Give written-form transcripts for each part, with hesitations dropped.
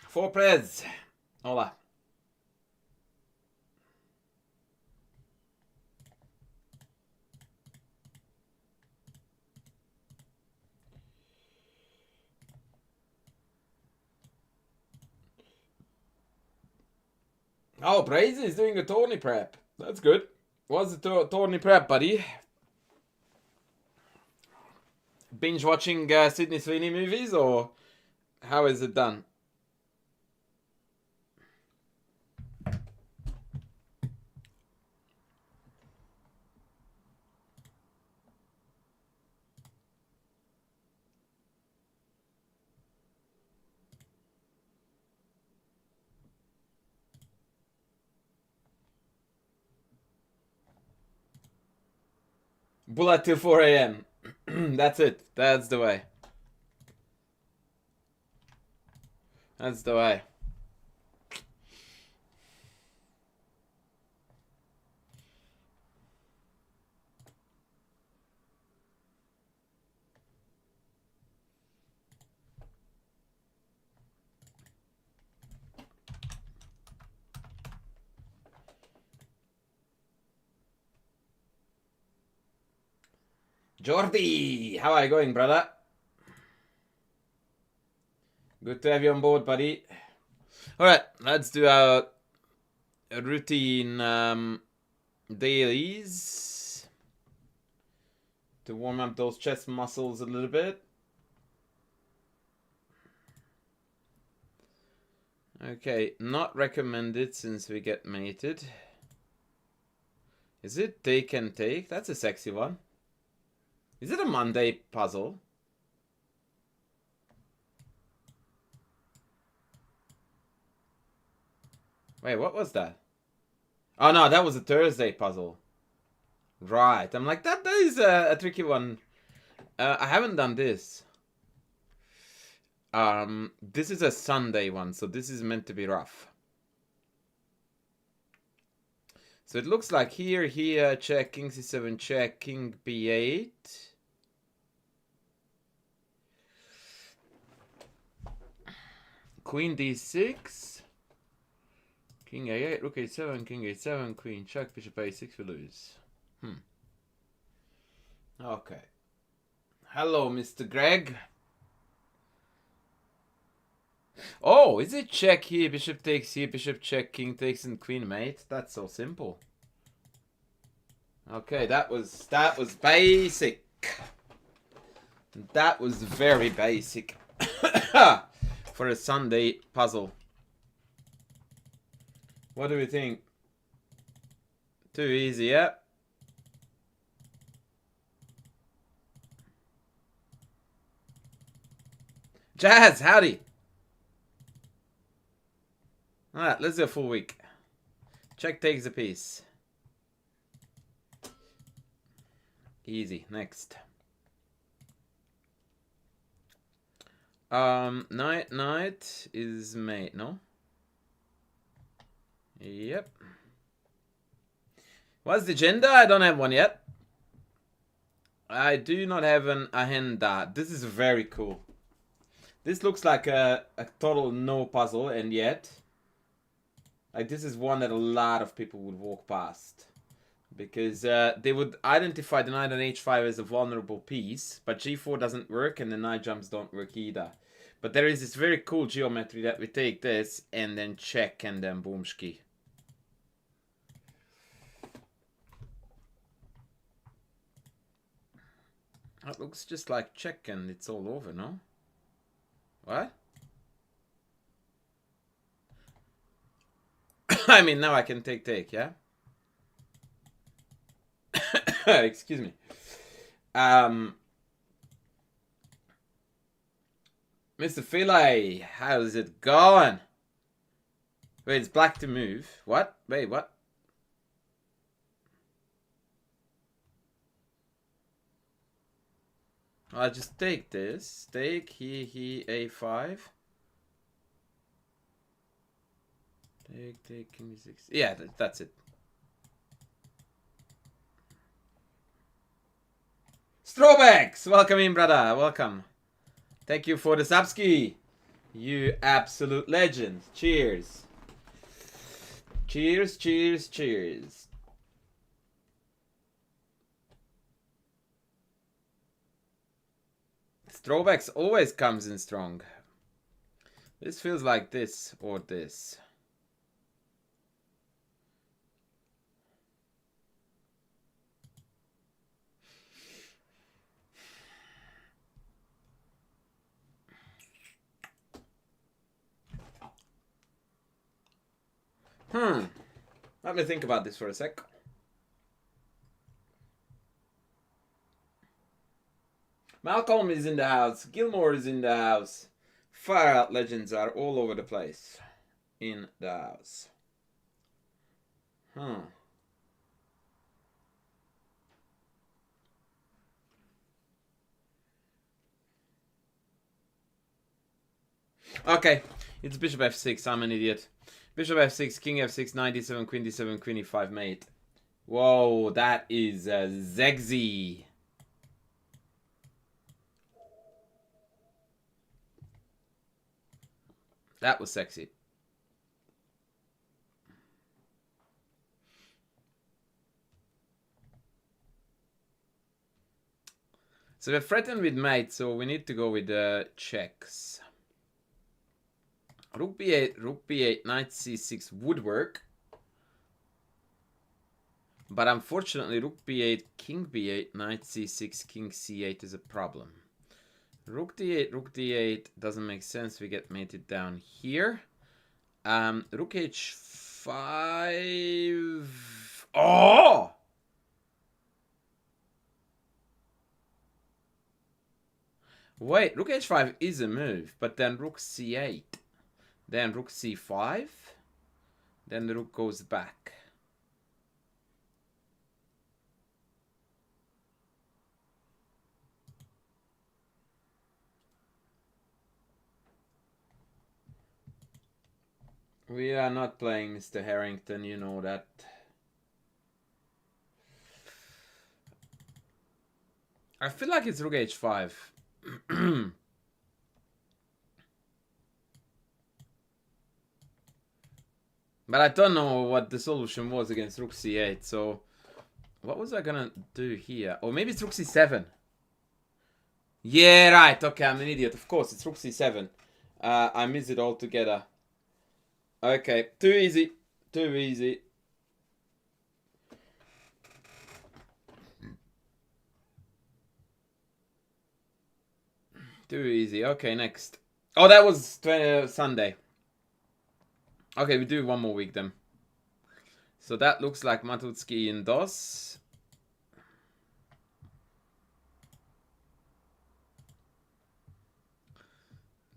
Four prez. Hola. Oh, Brazy is doing a tourney prep. That's good. What's the tourney prep, buddy? Binge watching Sydney Sweeney movies, or how is it done? Bullet till 4 a.m. That's it. That's the way. That's the way. Jordi, how are you going, brother? Good to have you on board, buddy. Alright, let's do our routine dailies to warm up those chest muscles a little bit. Okay, not recommended since we get mated. Is it take and take? That's a sexy one. Is it a Monday puzzle? Wait, what was that? Oh no, that was a Thursday puzzle. Right, I'm like, that is a tricky one. I haven't done this. This is a Sunday one, so this is meant to be rough. So it looks like here, check, king c7, check, king b8. Queen d6. King a8, rook a7, king a7, queen check, bishop a6, we lose. Okay. Hello, Mr. Greg. Oh, is it check here, bishop takes here, bishop check, king takes, and queen mate? That's so simple. Okay, that was basic. That was very basic for a Sunday puzzle. What do we think? Too easy, yeah? Jazz, howdy. Alright, let's do a full week. Check takes a piece. Easy, next. Knight is mate, no? Yep. What's the gender? I don't have one yet. I do not have an agenda. This is very cool. This looks like a total no puzzle, and yet, like, this is one that a lot of people would walk past. Because they would identify the knight on h5 as a vulnerable piece, but g4 doesn't work and the knight jumps don't work either. But there is this very cool geometry that we take this and then check and then boomski. That looks just like check and it's all over, no? What? I mean, now I can take, yeah? Excuse me. Mr. Philae, how's it going? Wait, it's black to move. What? Wait, what? I'll just take this. Take, he, a5. Take, king d6. Yeah, that's it. Strobex! Welcome in, brother. Welcome. Thank you for the subski. You absolute legend. Cheers. Cheers, cheers, cheers. Throwbacks always comes in strong. This feels like this or this. Let me think about this for a sec. Malcolm is in the house. Gilmore is in the house. Far Out Legends are all over the place. In the house. Okay, it's bishop f6. I'm an idiot. Bishop f6, king f6, knight d7, queen d7, queen e5, mate. Whoa, that is sexy. That was sexy. So we're threatened with mate, so we need to go with the checks. Rook b8, knight c6 would work. But unfortunately, rook b8, king b8, knight c6, king c8 is a problem. Rook d8 doesn't make sense. We get mated down here. Rook h5. Oh! Wait, rook h5 is a move, but then rook c8. Then rook c5. Then the rook goes back. We are not playing Mr. Harrington, you know that. I feel like it's rook h5. But I don't know what the solution was against rook c8, so what was I gonna do here? Or maybe it's rook c7. Yeah, right, okay, I'm an idiot. Of course, it's rook c7. I missed it altogether. Okay, too easy. Too easy. Too easy. Okay, next. Oh, that was Sunday. Okay, we do one more week then. So that looks like Matutsky in DOS.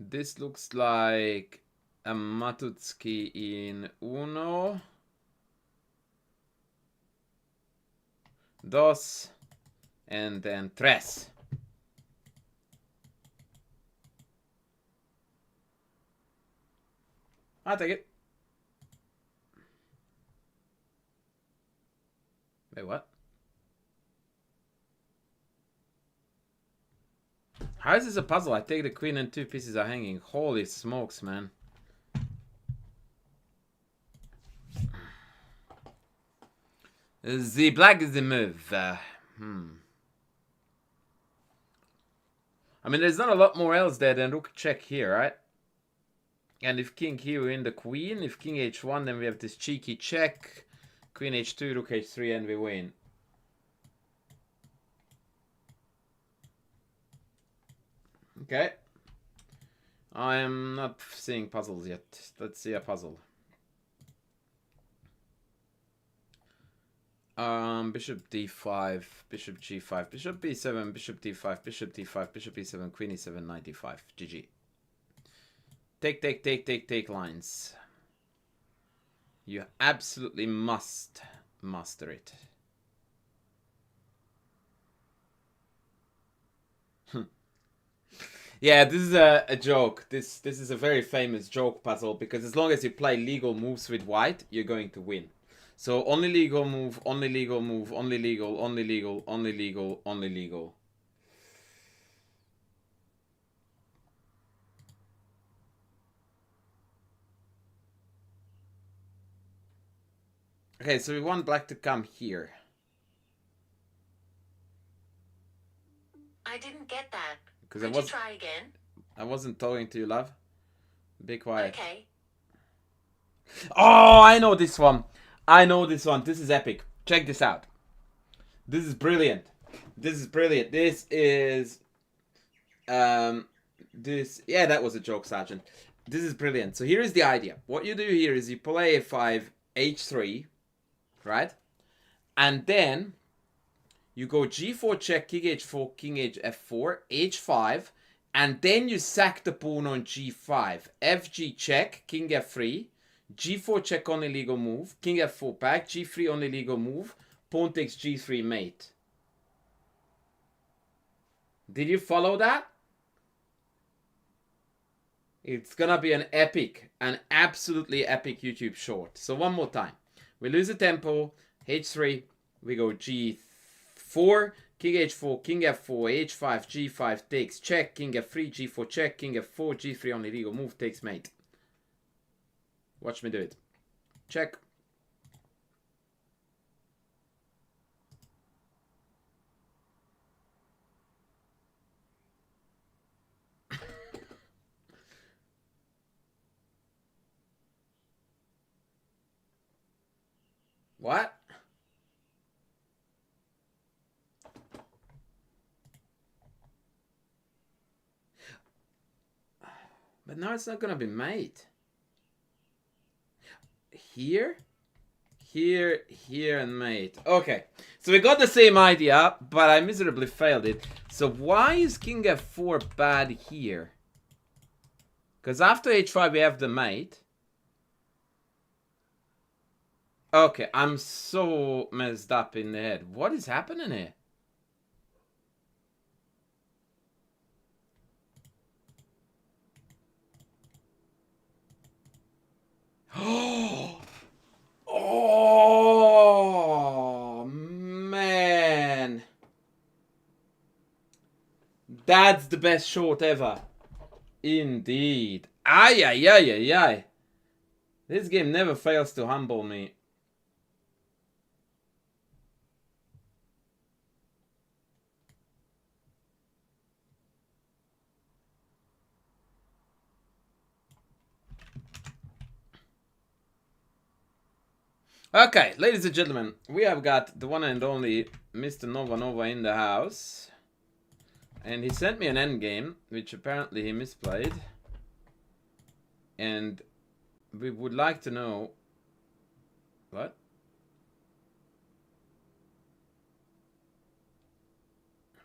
This looks like a Matutsky in Uno. Dos. And then Tres. I'll take it. Wait, what? How is this a puzzle? I take the queen and two pieces are hanging. Holy smokes, man. The black is the move. I mean, there's not a lot more else there than rook check here, right? And if king here, we win the queen. If king h1, then we have this cheeky check. Queen h2, rook h3, and we win. Okay. I am not seeing puzzles yet. Let's see a puzzle. Bishop d5, bishop g5, bishop b7, bishop d5, bishop d5, bishop e7, queen e7, knight d5. GG. Take lines. You absolutely must master it. Yeah, this is a joke. This is a very famous joke puzzle because as long as you play legal moves with white, you're going to win. So only legal move, only legal move, only legal, only legal, only legal, only legal. Okay, so we want black to come here. I didn't get that. Could you try again? I wasn't talking to you, love. Be quiet. Okay. Oh, I know this one. I know this one. This is epic. Check this out. This is brilliant. This is brilliant. This is... Yeah, that was a joke, Sergeant. This is brilliant. So here is the idea. What you do here is you play a5, h3, right? And then you go g4 check, king h4, king h4, h5, and then you sack the pawn on g5. fg check, king f3, g4 check only legal move, king f4 back, g3 only legal move, pawn takes g3 mate. Did you follow that? It's gonna be an absolutely epic YouTube short. So one more time. We lose the tempo, h3, we go g4, king h4, king f4, h5, g5 takes check, king f3, g4 check, king f4, g3 only legal move takes mate. Watch me do it. Check. What? But now it's not gonna be mate. Here, here, here, and mate. Okay, so we got the same idea, but I miserably failed it. So why is king f4 bad here? Because after h5 we have the mate. Okay, I'm so messed up in the head. What is happening here? Oh, man. That's the best short ever. Indeed. Ay, ay, ay, ay, ay. This game never fails to humble me. Okay, ladies and gentlemen, we have got the one and only Mr. Nova Nova in the house. And he sent me an endgame, which apparently he misplayed. And we would like to know... What?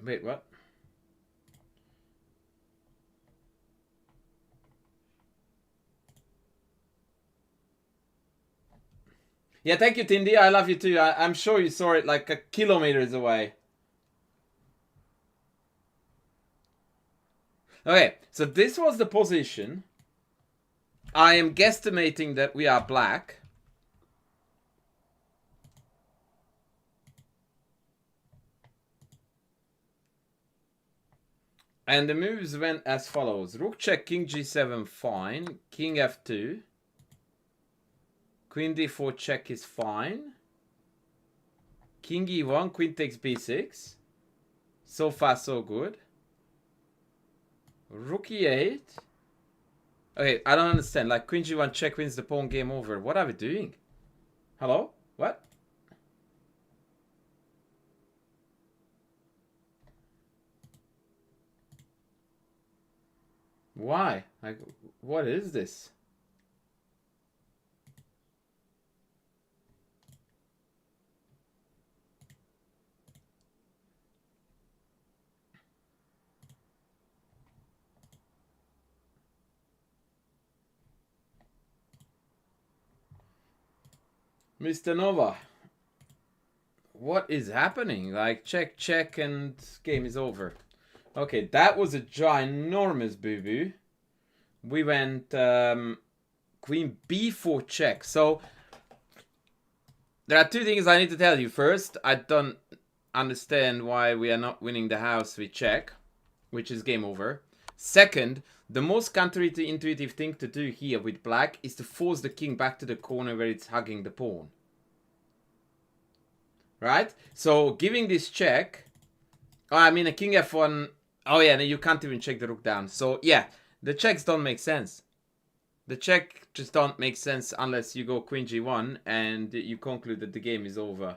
Wait, what? Yeah, thank you, Tindy. I love you too. I'm sure you saw it like a kilometers away. Okay, so this was the position. I am guesstimating that we are black. And the moves went as follows. Rook check, king g7, fine. King f2. Queen d4 check is fine. King e1, queen takes b6. So far, so good. Rook e8. Okay, I don't understand. Like, queen g1 check wins the pawn, game over. What are we doing? Hello? What? Why? Like, what is this? Mr. Nova, what is happening? Like, check, check, and game is over. Okay, that was a ginormous boo-boo. We went queen b4 check. So, there are two things I need to tell you. First, I don't understand why we are not winning the house with check, which is game over. Second, the most counterintuitive thing to do here with black is to force the king back to the corner where it's hugging the pawn. right? So giving this check, oh, I mean a king f1. Oh yeah, you can't even check the rook down. So yeah, the checks don't make sense. The check just don't make sense unless you go queen g1 and you conclude that the game is over.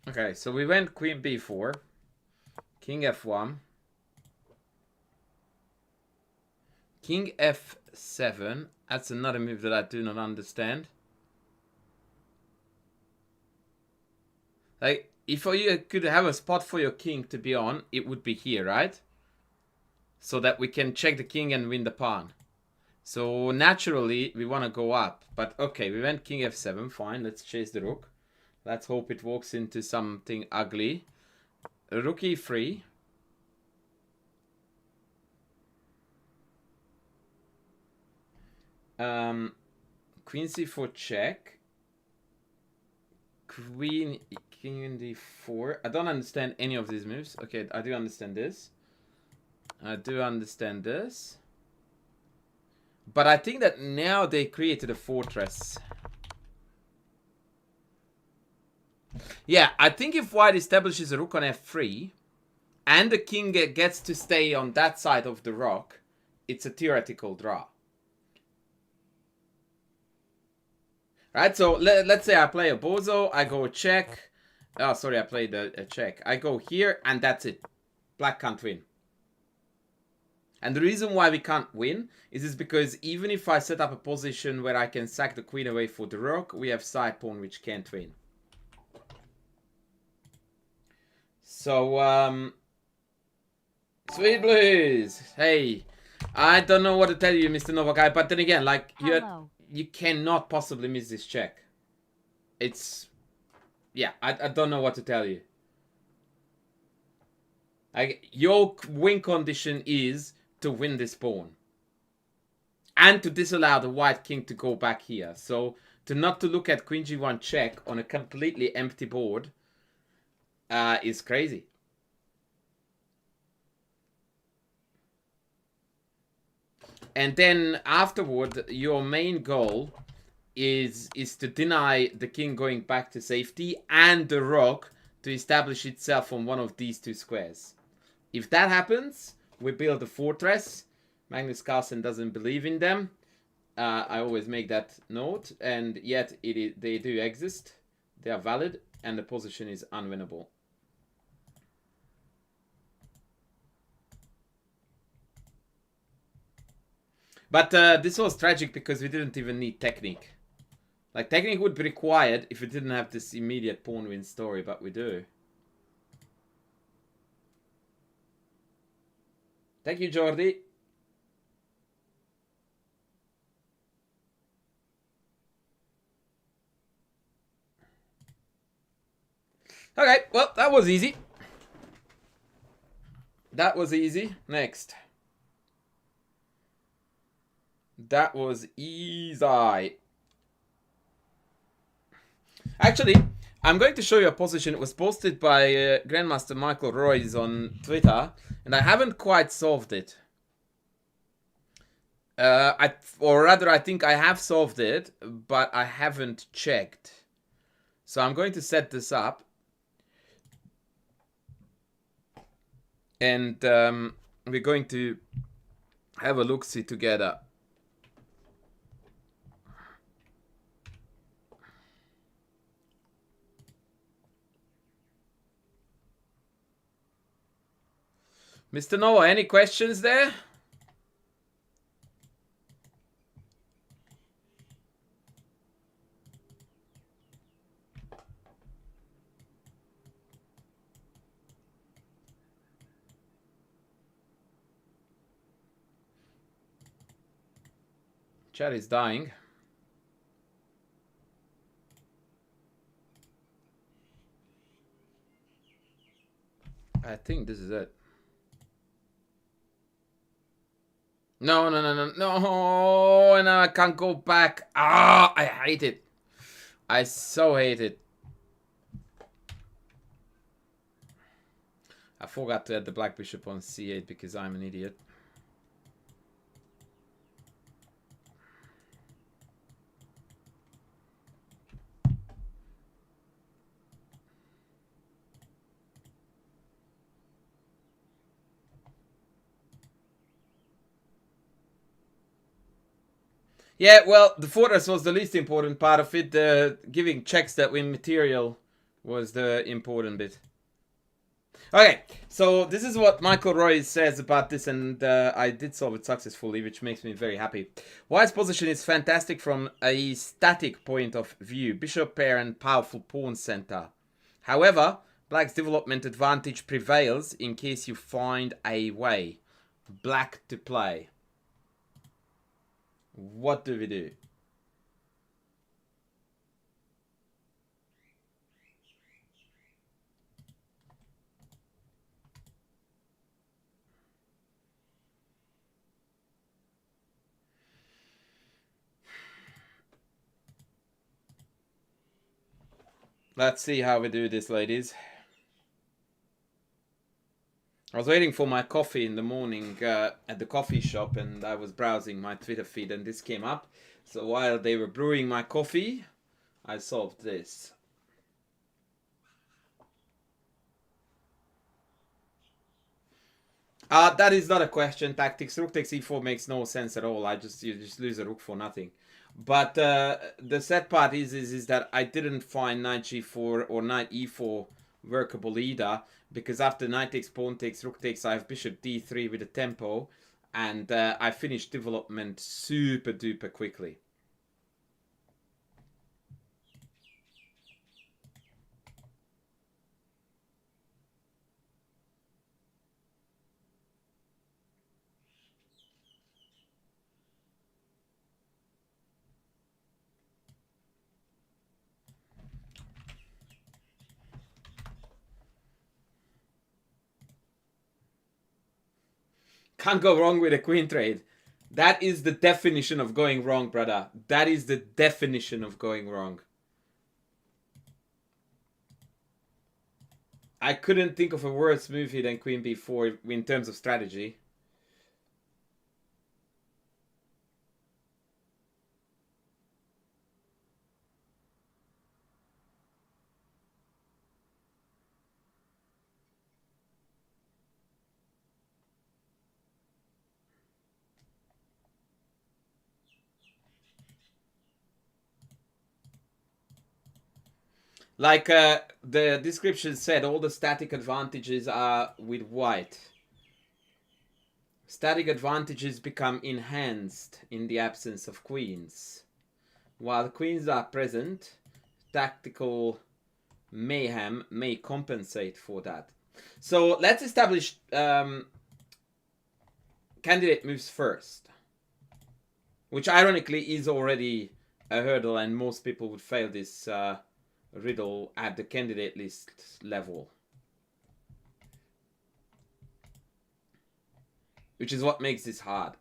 Okay, so we went queen b4, king f1, king f7. That's another move that I do not understand. Like, if you could have a spot for your king to be on, it would be here, right? So that we can check the king and win the pawn. So naturally, we want to go up. But okay, we went king f7, fine, let's chase the rook. Let's hope it walks into something ugly. Rook e3. Queen c4 check. Queen king d4. I don't understand any of these moves. Okay, I do understand this. I do understand this. But I think that now they created a fortress. Yeah, I think if white establishes a rook on f3 and the king gets to stay on that side of the rock, it's a theoretical draw. Right, so let's say I play a bozo, I go check. Oh, sorry, I played a check. I go here and that's it. Black can't win. And the reason why we can't win is because even if I set up a position where I can sack the queen away for the rook, we have side pawn which can't win. So, Sweet Blues, hey, I don't know what to tell you, Mr. Novakai, but then again, like, you cannot possibly miss this check. It's, yeah, I don't know what to tell you. Like, your win condition is to win this pawn. And to disallow the white king to go back here. So, not to look at queen g1 check on a completely empty board is crazy. And then afterward, your main goal is to deny the king going back to safety and the rook to establish itself on one of these two squares. If that happens, we build a fortress. Magnus Carlsen doesn't believe in them. I always make that note, and yet they do exist. They are valid, and the position is unwinnable. But this was tragic because we didn't even need technique. Like, technique would be required if we didn't have this immediate pawn win story, but we do. Thank you, Jordi. Okay, well, that was easy. That was easy. Next. That was easy. Actually, I'm going to show you a position. It was posted by Grandmaster Michael Royce on Twitter, and I haven't quite solved it. Or rather, I think I have solved it, but I haven't checked. So I'm going to set this up. And we're going to have a look-see together. Mr. Noah, any questions there? Chat is dying. I think this is it. No, no, no, no, no, and I can't go back. Ah, I hate it. I so hate it. I forgot to add the black bishop on c8 because I'm an idiot. Yeah, well, the fortress was the least important part of it. The giving checks that win material was the important bit. Okay, so this is what Michael Roy says about this, and I did solve it successfully, which makes me very happy. White's position is fantastic from a static point of view. Bishop pair and powerful pawn center. However, black's development advantage prevails in case you find a way. Black to play. What do we do? Let's see how we do this, ladies. I was waiting for my coffee in the morning at the coffee shop, and I was browsing my Twitter feed, and this came up. So while they were brewing my coffee, I solved this. That is not a question. Tactics. Rook takes e4 makes no sense at all. You just lose a rook for nothing. But the sad part is that I didn't find knight g4 or knight e4 workable either, because after knight takes, pawn takes, rook takes, I have bishop d3 with a tempo, and I finished development super duper quickly. Can't go wrong with a queen trade. That is the definition of going wrong, brother. That is the definition of going wrong. I couldn't think of a worse move here than queen b4 in terms of strategy. Like the description said, all the static advantages are with white. Static advantages become enhanced in the absence of queens. While queens are present, tactical mayhem may compensate for that. So let's establish candidate moves first, which ironically is already a hurdle, and most people would fail this riddle at the candidate list level, which is what makes this hard.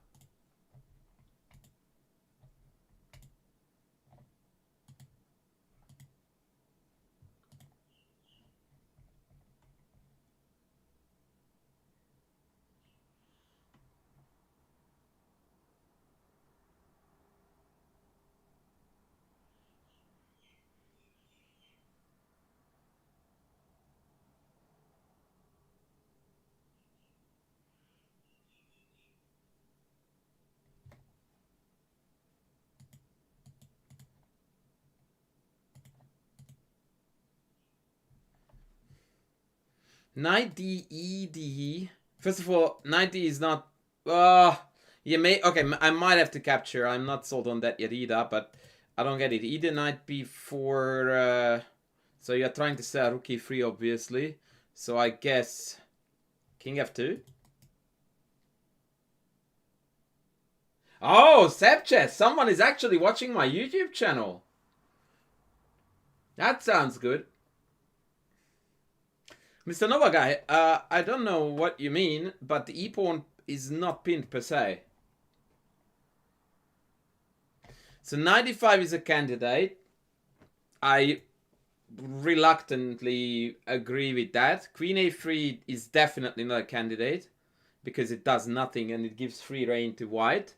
Knight d, e, d. First of all, knight d is not... you may... Okay, I might have to capture. I'm not sold on that yet either, but I don't get it. Either knight b4... so you're trying to sell rook e3, obviously. So I guess... king f2? Oh, Sepchess! Someone is actually watching my YouTube channel. That sounds good. Mr. Nova guy, I don't know what you mean, but the e-pawn is not pinned per se. So 95 is a candidate. I reluctantly agree with that. Queen a3 is definitely not a candidate because it does nothing and it gives free reign to white.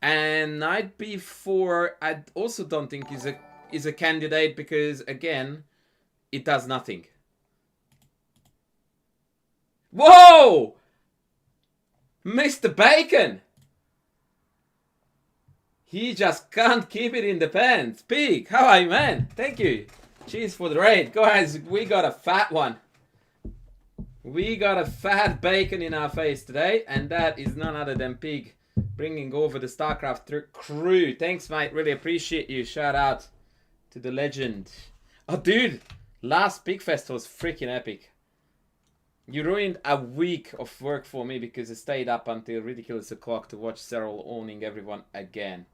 And knight b4, I also don't think is a candidate because, again, it does nothing. Whoa! Mr. Bacon! He just can't keep it in the pants. Pig, how are you, man? Thank you. Cheers for the raid. Guys, we got a fat one. We got a fat bacon in our face today, and that is none other than Pig bringing over the StarCraft crew. Thanks, mate. Really appreciate you. Shout out to the legend. Oh, dude. Last Pig Fest was freaking epic. You ruined a week of work for me because I stayed up until ridiculous o'clock to watch Cyril owning everyone again.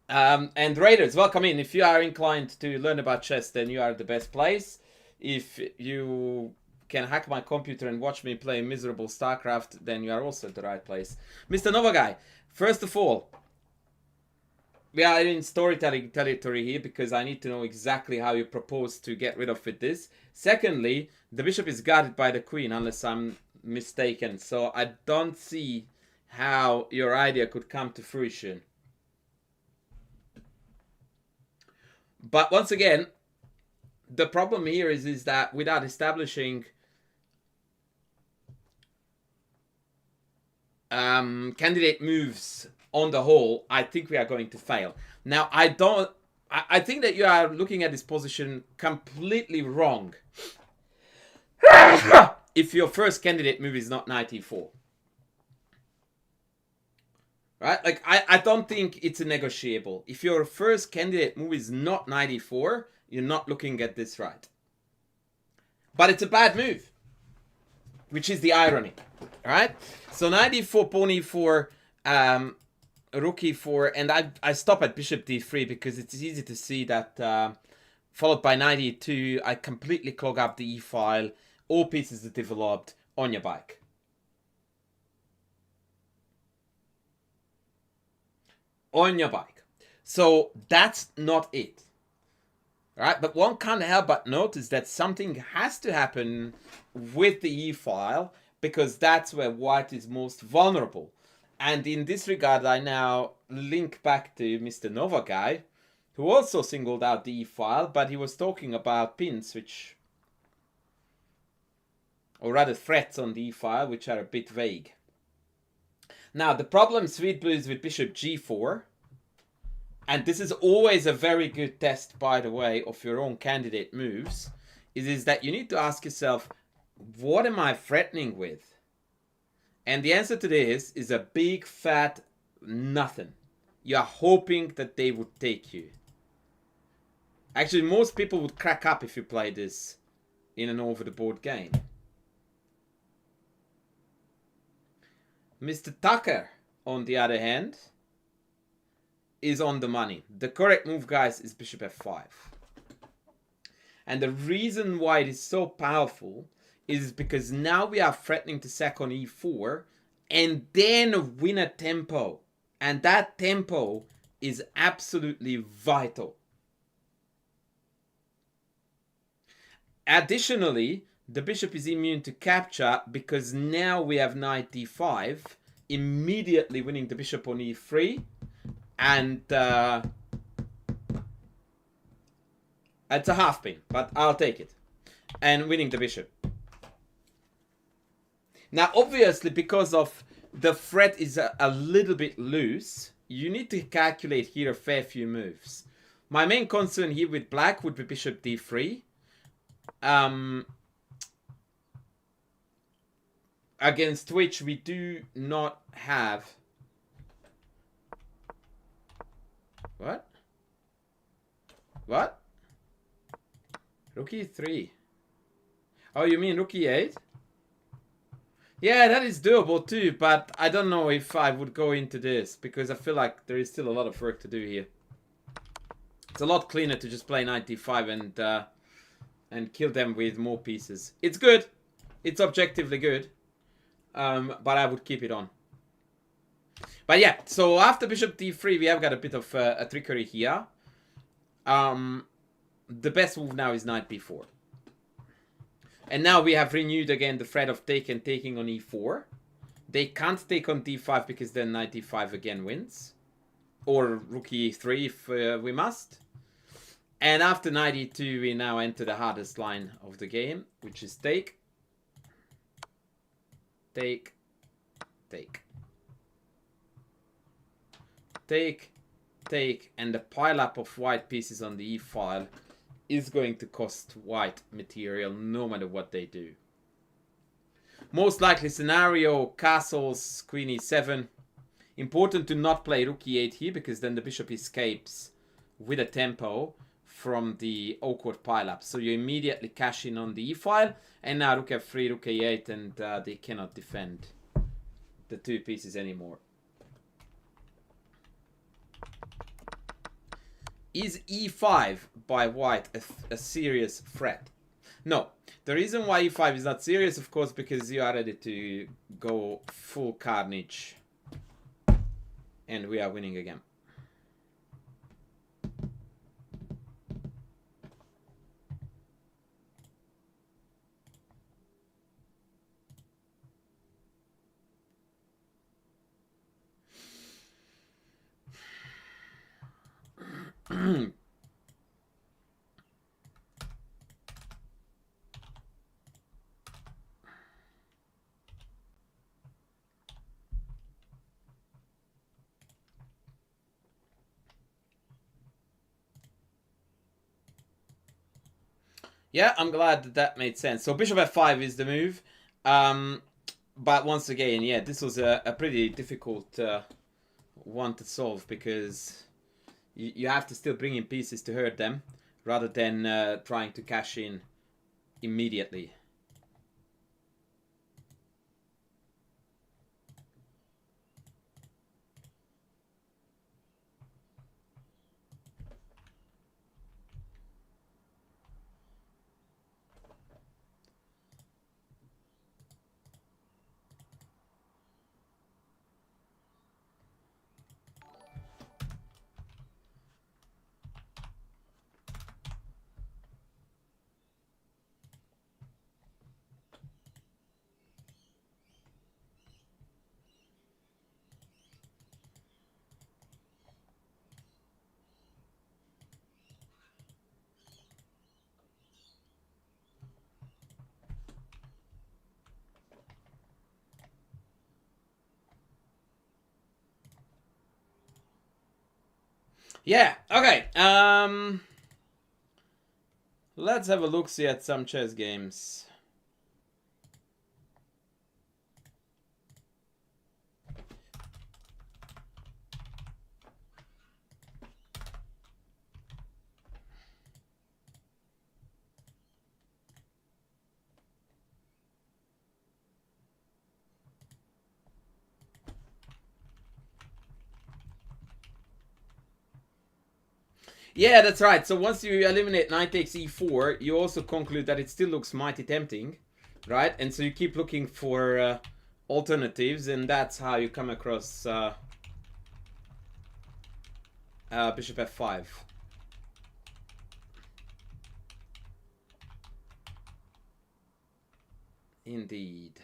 And Raiders, welcome in. If you are inclined to learn about chess, then you are the best place. If you can hack my computer and watch me play miserable StarCraft, then you are also at the right place. Mr. Nova Guy, first of all, we are in storytelling territory here because I need to know exactly how you propose to get rid of with this. Secondly, the bishop is guarded by the queen unless I'm mistaken. So I don't see how your idea could come to fruition. But once again, the problem here is that without establishing candidate moves on the whole, I think we are going to fail. Now, I think that you are looking at this position completely wrong. If your first candidate move is not knight e4. Right? Like, I don't think it's a negotiable. If your first candidate move is not knight e4, you're not looking at this right. But it's a bad move, which is the irony. Alright? So knight e4, pawn e4, rook e4, and I stop at bishop d3 because it's easy to see that followed by knight e2, I completely clog up the e-file, all pieces are developed on your bike. On your bike. So that's not it. Right? But one can't help but notice that something has to happen with the e-file because that's where white is most vulnerable. And in this regard, I now link back to Mr. Nova Guy, who also singled out the e-file, but he was talking about pins, which, or rather threats on the e-file, which are a bit vague. Now, the problem Sweet Blue is with bishop g4, and this is always a very good test, by the way, of your own candidate moves, is that you need to ask yourself, what am I threatening with? And the answer to this is a big fat nothing. You are hoping that they would take you. Actually, most people would crack up if you play this in an over-the-board game. Mr. Tucker, on the other hand, is on the money. The correct move, guys, is bishop f5. And the reason why it is so powerful is because now we are threatening to sack on e4 and then win a tempo. And that tempo is absolutely vital. Additionally, the bishop is immune to capture because now we have knight d5, immediately winning the bishop on e3. And it's a half pin, but I'll take it. And winning the bishop. Now, obviously, because of the threat is a little bit loose, you need to calculate here a fair few moves. My main concern here with black would be bishop d3. Against which we do not have... What? What? Rook e3. Oh, you mean rook e8? Yeah, that is doable too, but I don't know if I would go into this because I feel like there is still a lot of work to do here. It's a lot cleaner to just play knight d5 and kill them with more pieces. It's good. It's objectively good. But I would keep it on. But yeah, so after bishop d3, we have got a bit of a trickery here. the best move now is knight b4. And now we have renewed again the threat of taking on e4. They can't take on d5 because then knight d5 again wins. Or rook e3 if we must. And after knight e2 we now enter the hardest line of the game, which is take. Take. Take. Take. Take. And the pile up of white pieces on the e-file is going to cost white material no matter what they do. Most likely scenario, castles, queen e7. Important to not play rook e8 here, because then the bishop escapes with a tempo from the awkward pile-up. So you immediately cash in on the e-file, and now rook f3, rook a8, and they cannot defend the two pieces anymore. Is e5 by white a serious threat? No. The reason why e5 is not serious, of course, because you are ready to go full carnage. And we are winning again. Yeah, I'm glad that that made sense. So bishop f5 is the move. But once again, yeah, this was a pretty difficult one to solve, because you have to still bring in pieces to hurt them, rather than trying to cash in immediately. Yeah, okay. Let's have a look-see at some chess games. Yeah, that's right. So once you eliminate knight takes e4, you also conclude that it still looks mighty tempting, right? And so you keep looking for alternatives, and that's how you come across bishop f5. Indeed.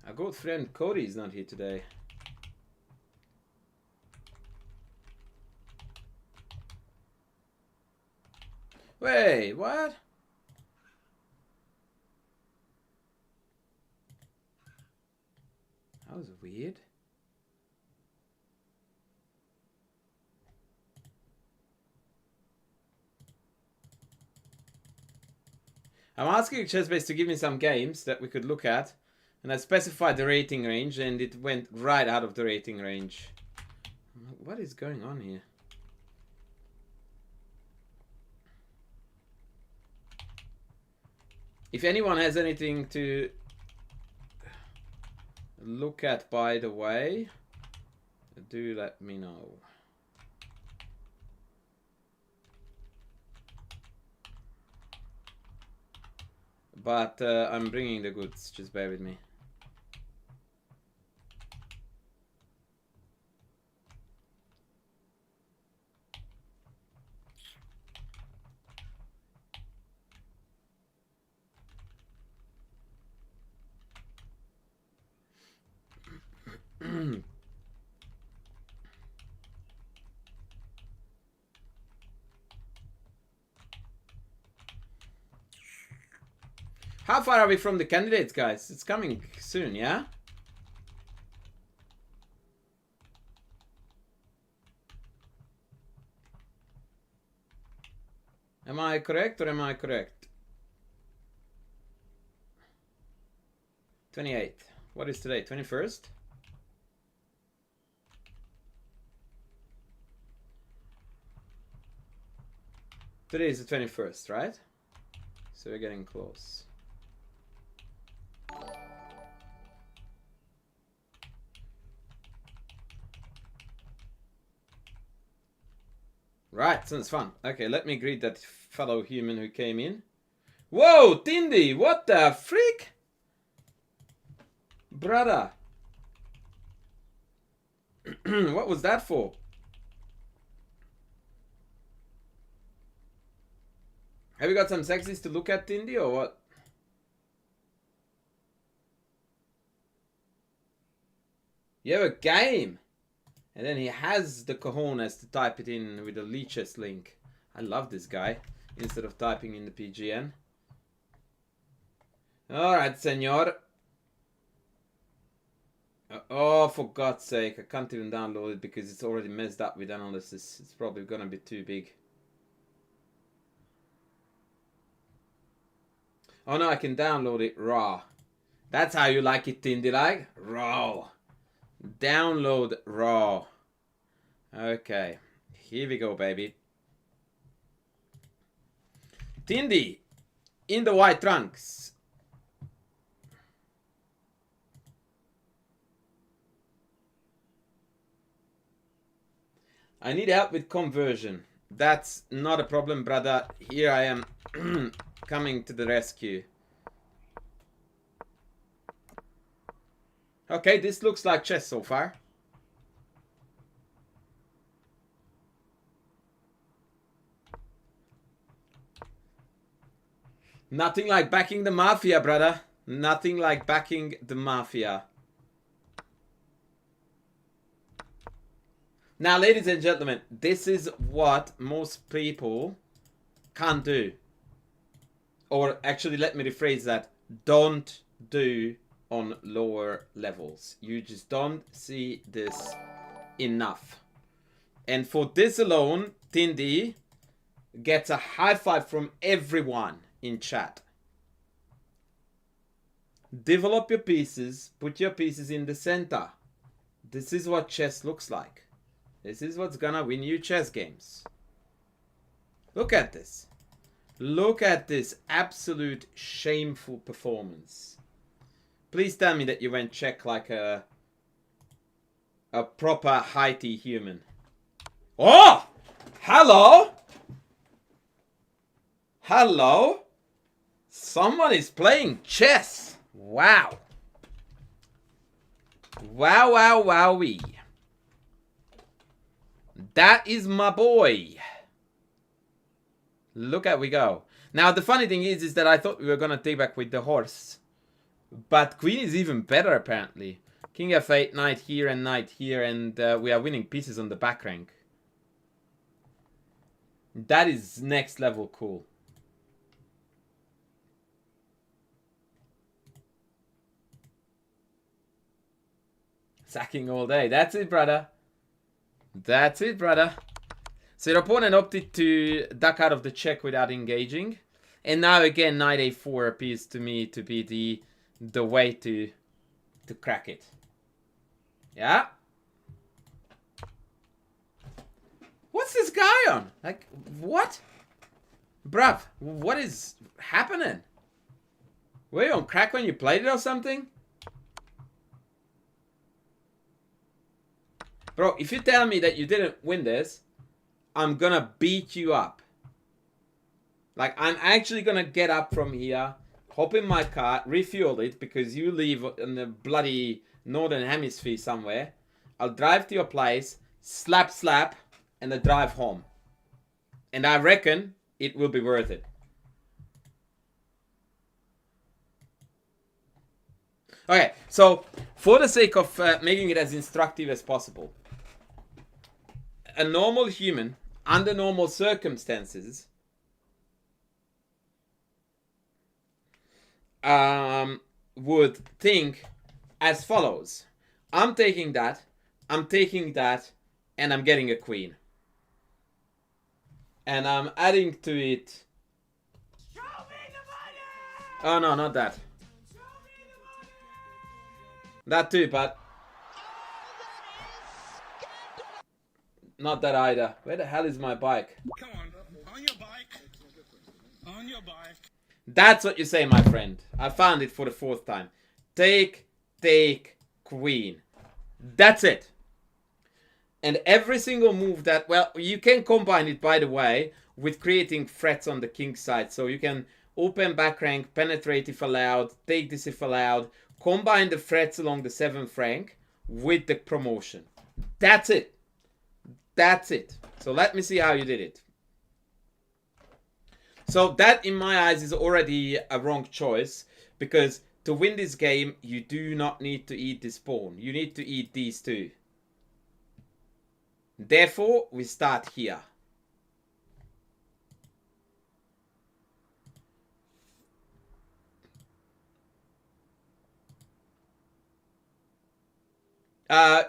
Our good friend Cody is not here today. Wait, what? That was weird. I'm asking ChessBase to give me some games that we could look at, and I specified the rating range, and it went right out of the rating range. What is going on here? If anyone has anything to look at, by the way, do let me know. But I'm bringing the goods, just bear with me. How far are we from the candidates, guys? It's coming soon, yeah? Am I correct or am I correct? 28th. What is today? 21st? Today is the 21st, right? So we're getting close. Right, sounds fun. Okay, let me greet that fellow human who came in. Whoa, Tindy, what the freak? Brother. What was that for? Have you got some sexies to look at, Tindy, or what? You have a game. And then he has the cojones to type it in with a leeches link. I love this guy. Instead of typing in the PGN. Alright, senor. Oh, for God's sake. I can't even download it because it's already messed up with analysis. It's probably gonna be too big. Oh no, I can download it raw. That's how you like it, Tindy, like? Raw. Download raw. Okay. Here we go, baby. Tindy. In the white trunks. I need help with conversion. That's not a problem, brother. Here I am coming to the rescue. Okay, this looks like chess so far. Nothing like backing the mafia, brother. Nothing like backing the mafia. Now, ladies and gentlemen, this is what most people can't do. Or actually, let me rephrase that. Don't do on lower levels. You just don't see this enough. And for this alone, Tindy gets a high five from everyone in chat. Develop your pieces. Put your pieces in the center. This is what chess looks like. This is what's gonna win you chess games. Look at this. Look at this absolute shameful performance. Please tell me that you went check like a proper Haiti human. Oh! Hello? Hello? Someone is playing chess. Wow. Wow, wow, wowee. That is my boy. Look at we go. Now, the funny thing is that I thought we were going to take back with the horse. But queen is even better, apparently. King f8, knight here, and we are winning pieces on the back rank. That is next level cool. Sacking all day. That's it, brother. That's it, brother. So your opponent opted to duck out of the check without engaging. And now again, knight a4 appears to me to be the way to crack it. Yeah? What's this guy on? Like, what? Bruv, what is happening? Were you on crack when you played it or something? Bro, if you tell me that you didn't win this, I'm gonna beat you up. Like, I'm actually gonna get up from here, hop in my car, refuel it, because you live in the bloody northern hemisphere somewhere. I'll drive to your place, slap, and then drive home. And I reckon it will be worth it. Okay, so for the sake of making it as instructive as possible, a normal human, under normal circumstances, would think as follows. I'm taking that, and I'm getting a queen. And I'm adding to it... Show me the money! Oh no, not that. Show me the money! That too, but... Not that either. Where the hell is my bike? Come on your bike. On your bike. That's what you say, my friend. I found it for the 4th time. Take, queen. That's it. And every single move that, well, you can combine it, by the way, with creating threats on the king side. So you can open back rank, penetrate if allowed, take this if allowed, combine the threats along the 7th rank with the promotion. That's it. That's it. So let me see how you did it. So that, in my eyes, is already a wrong choice, because to win this game, you do not need to eat this pawn. You need to eat these two. Therefore, we start here.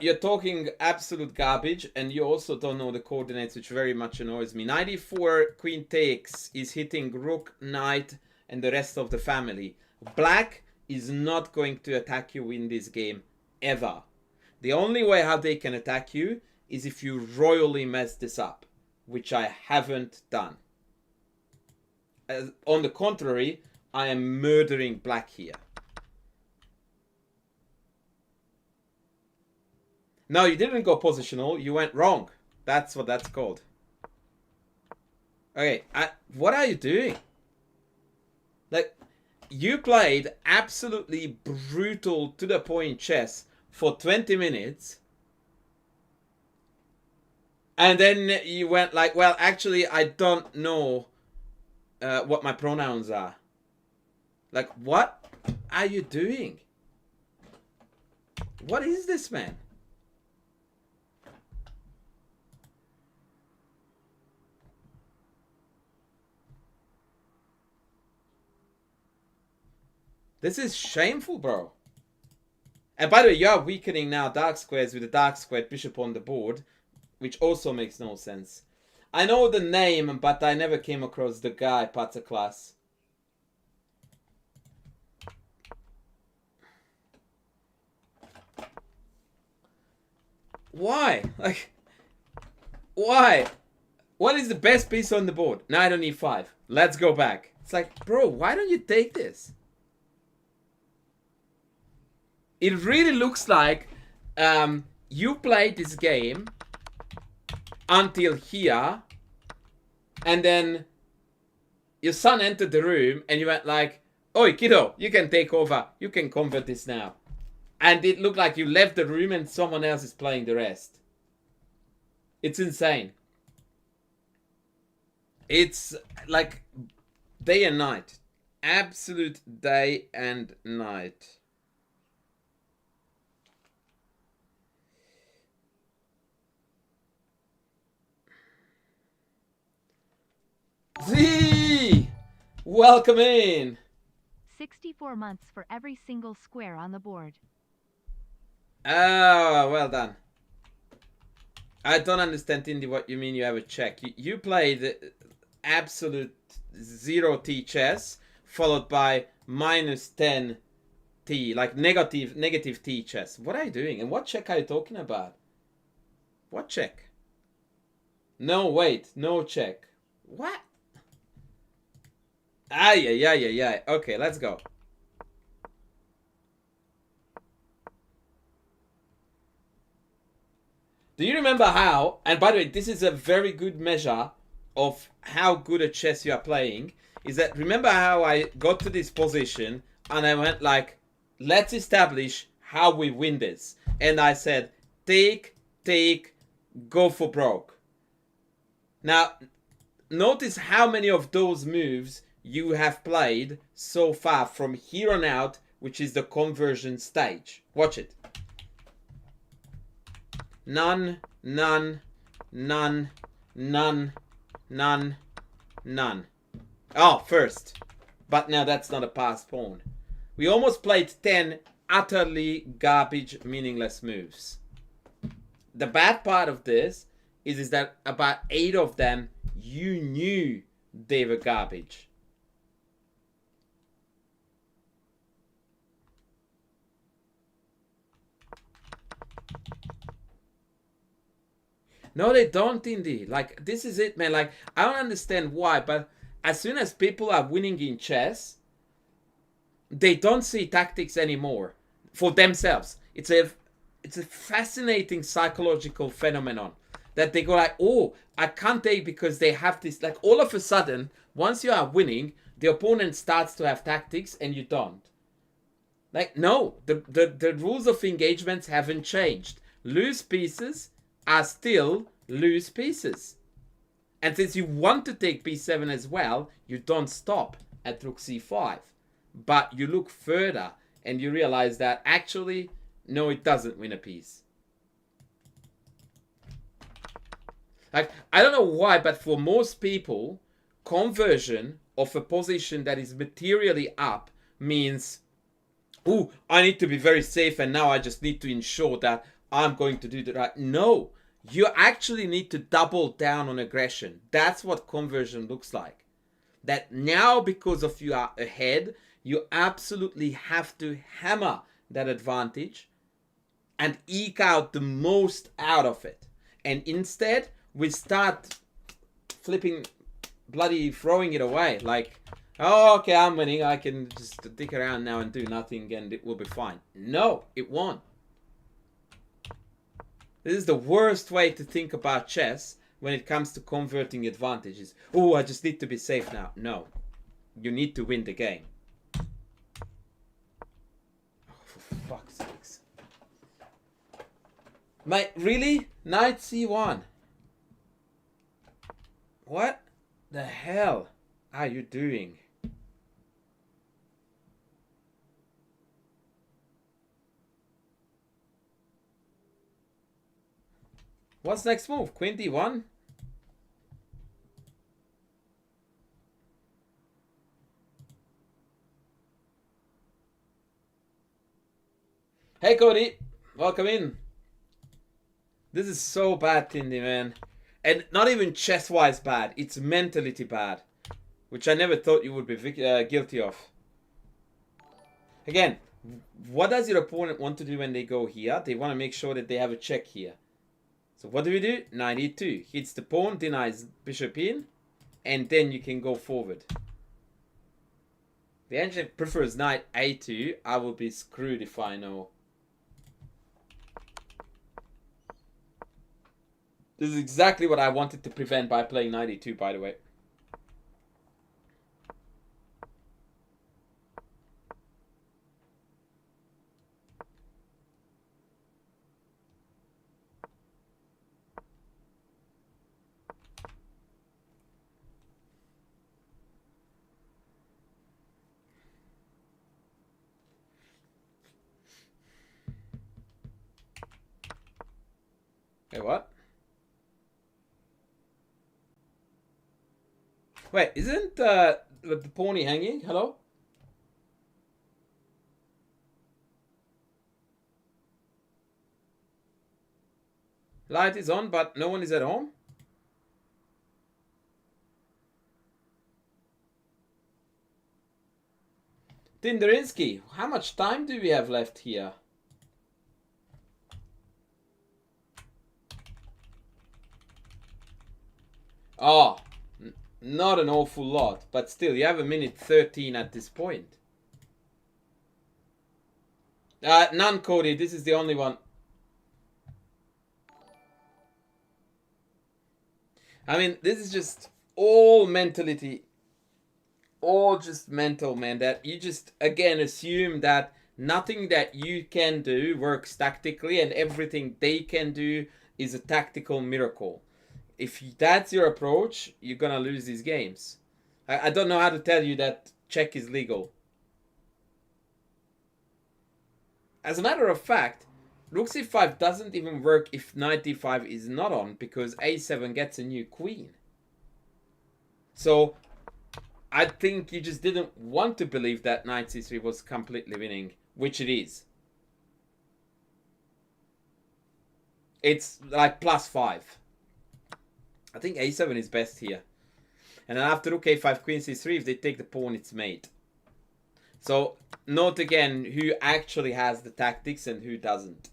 You're talking absolute garbage, and you also don't know the coordinates, which very much annoys me. 94 queen takes is hitting rook, knight, and the rest of the family. Black is not going to attack you in this game, ever. The only way how they can attack you is if you royally mess this up, which I haven't done. On the contrary, I am murdering black here. No, you didn't go positional. You went wrong. That's what that's called. Okay, what are you doing? Like, you played absolutely brutal to the point chess for 20 minutes. And then you went like, well, actually, I don't know what my pronouns are. Like, what are you doing? What is this, man? This is shameful, bro. And by the way, you are weakening now dark squares with the dark squared bishop on the board, which also makes no sense. I know the name, but I never came across the guy, Pata class. Why? Like, why? What is the best piece on the board? Knight on e5. Let's go back. It's like, bro, why don't you take this? It really looks like you played this game until here, and then your son entered the room and you went like, "Oi, kiddo, you can take over. You can convert this now." And it looked like you left the room and someone else is playing the rest. It's insane. It's like day and night. Absolute day and night. Z! Welcome in! 64 months for every single square on the board. Oh, well done. I don't understand, Indy, what you mean you have a check. You played absolute 0T chess, followed by minus 10T, like negative T chess. What are you doing? And what check are you talking about? What check? No, wait, no check. What? Yeah. Okay, let's go. Do you remember how, and by the way, this is a very good measure of how good a chess you are playing, is that remember how I got to this position and I went like, let's establish how we win this. And I said, take, go for broke. Now, notice how many of those moves you have played so far from here on out, which is the conversion stage. Watch it. None. Oh, first. But now that's not a passed pawn. We almost played 10 utterly garbage, meaningless moves. The bad part of this is that about 8 of them you knew they were garbage. No, they don't, Indy. Like, this is it, man. Like, I don't understand why, but as soon as people are winning in chess, they don't see tactics anymore for themselves. It's a fascinating psychological phenomenon that they go like, oh, I can't take because they have this. Like, all of a sudden, once you are winning, the opponent starts to have tactics and you don't. Like, no, the rules of engagements haven't changed. Loose pieces are still loose pieces. And since you want to take b7 as well, you don't stop at rook c5. But you look further and you realize that actually, no, it doesn't win a piece. Like, I don't know why, but for most people, conversion of a position that is materially up means, oh, I need to be very safe and now I just need to ensure that I'm going to do the right. No, you actually need to double down on aggression. That's what conversion looks like. That now, because of you are ahead, you absolutely have to hammer that advantage and eke out the most out of it. And instead, we start flipping, bloody throwing it away. Like, oh, okay, I'm winning. I can just dick around now and do nothing and it will be fine. No, it won't. This is the worst way to think about chess when it comes to converting advantages. Oh, I just need to be safe now. No, you need to win the game. Oh, for fuck's sakes. Mate, really? Knight c1. What the hell are you doing? What's next move? Queen d1? Hey Cody, welcome in. This is so bad, Tindy, man. And not even chess-wise bad, it's mentality bad. Which I never thought you would be guilty of. Again, what does your opponent want to do when they go here? They want to make sure that they have a check here. So what do? Knight e2. Hits the pawn, denies bishop in, and then you can go forward. The engine prefers knight a2. I will be screwed if I know. This is exactly what I wanted to prevent by playing knight e2, by the way. Hey, what? Wait, isn't the pony hanging? Hello? Light is on, but no one is at home? Tinderinsky, how much time do we have left here? Oh, not an awful lot, but still, you have a minute 13 at this point. None, Cody. This is the only one. I mean, this is just all mentality. All just mental, man. That you just, again, assume that nothing that you can do works tactically and everything they can do is a tactical miracle. If that's your approach, you're gonna lose these games. I don't know how to tell you that check is legal. As a matter of fact, rook c5 doesn't even work if knight d5 is not on, because a7 gets a new queen. So, I think you just didn't want to believe that knight c3 was completely winning, which it is. It's like +5. I think a7 is best here. And then after rook a5, queen c3, if they take the pawn, it's mate. So note again who actually has the tactics and who doesn't.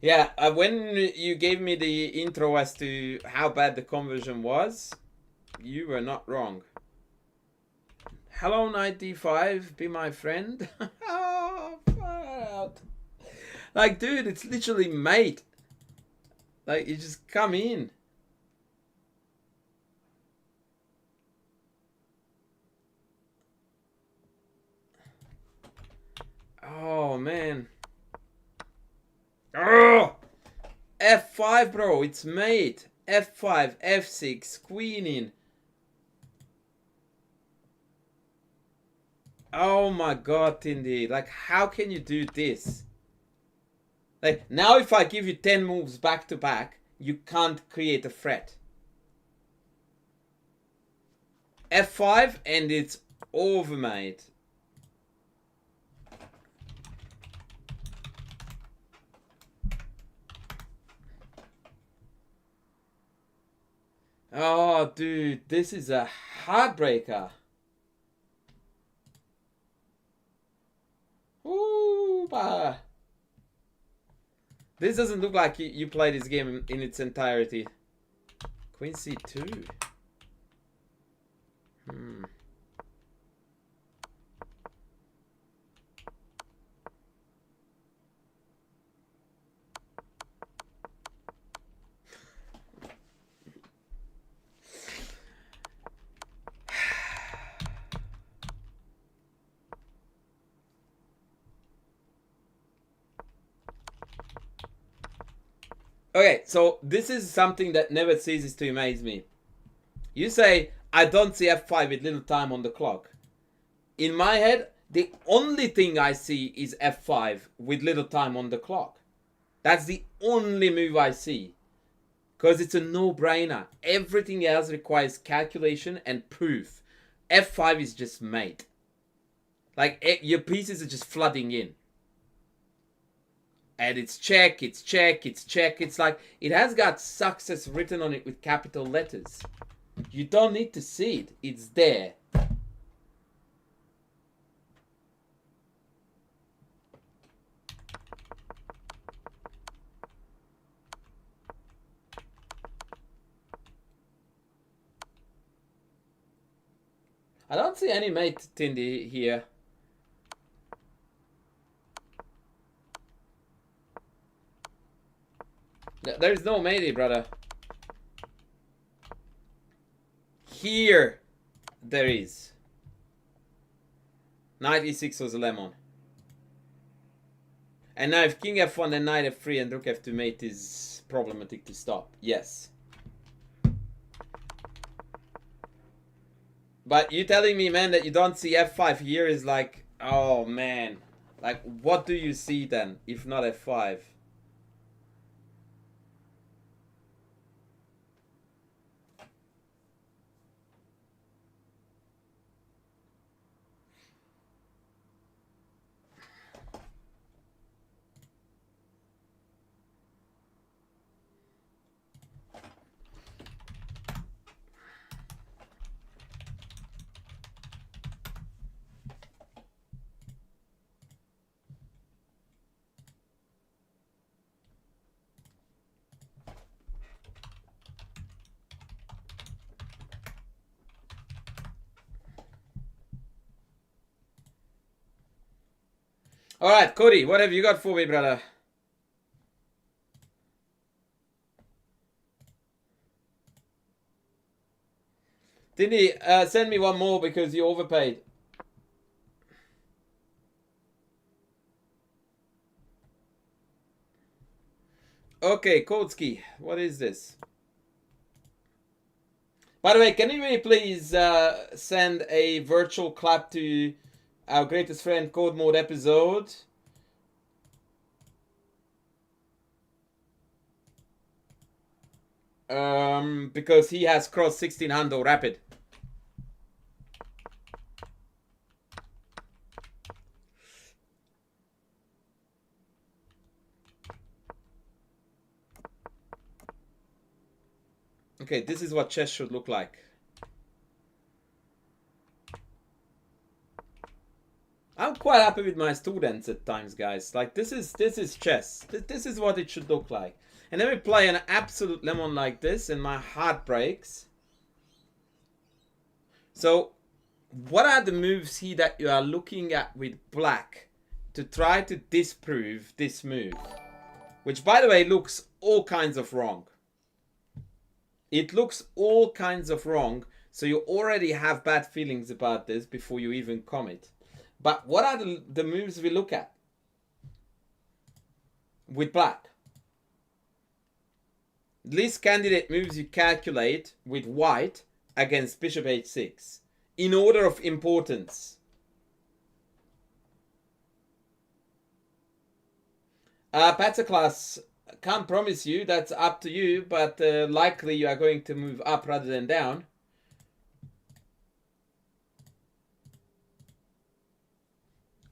Yeah, when you gave me the intro as to how bad the conversion was, you were not wrong. Hello, knight d5, be my friend. Oh, far out. Like, dude, it's literally mate. Like, you just come in. Oh, man. Oh! F5, bro, it's mate. F5, F6, queen in. Oh my god, Tindy. Like, how can you do this? Like, now if I give you 10 moves back to back, you can't create a threat. F5 and it's over, mate. Oh, dude, this is a heartbreaker. Ooh, bah. This doesn't look like you play this game in its entirety. Queen c2. Okay, so this is something that never ceases to amaze me. You say, I don't see f5 with little time on the clock. In my head, the only thing I see is f5 with little time on the clock. That's the only move I see. Because it's a no-brainer. Everything else requires calculation and proof. f5 is just mate. Like, your pieces are just flooding in. And it's check, it's check, it's check. It's like, it has got success written on it with capital letters. You don't need to see it. It's there. I don't see any mate, Tindy, here. There is no matey, brother. Here, there is. Knight e6 was a lemon. And now if king f1 then knight f3 and rook f2 mate is problematic to stop. Yes. But you telling me, man, that you don't see f5 here is like, oh man. Like, what do you see then, if not f5? Alright, Cody, what have you got for me, brother? Tindy, send me one more because you overpaid. Okay, Kotsky, what is this? By the way, can you really please send a virtual clap to our greatest friend Code Mode episode? Because he has crossed 16 handle rapid. Okay, this is what chess should look like. I'm quite happy with my students at times, guys. Like, this is chess. This is what it should look like. And then we play an absolute lemon like this, and my heart breaks. So, what are the moves here that you are looking at with black to try to disprove this move? Which, by the way, looks all kinds of wrong. It looks all kinds of wrong, so you already have bad feelings about this before you even commit. But what are the moves we look at with black? Least candidate moves you calculate with white against bishop h6 in order of importance. Pataclass, can't promise you, that's up to you, but likely you are going to move up rather than down.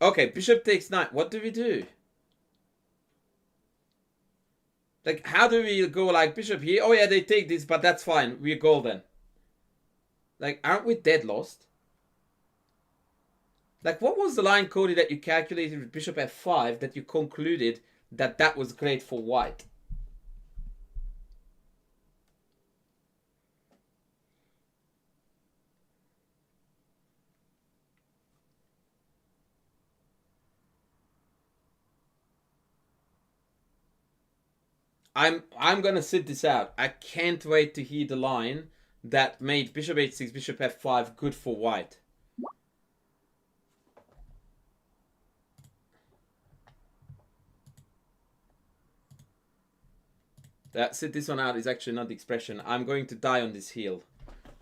Okay, bishop takes knight. What do we do? Like, how do we go like bishop here? Oh yeah, they take this, but that's fine. We're golden. Like, aren't we dead lost? Like, what was the line, Cody, that you calculated with bishop f5 that you concluded that that was great for white? I'm gonna sit this out. I can't wait to hear the line that made bishop h6, bishop f5 good for white. Sit this one out is actually not the expression. I'm going to die on this heel,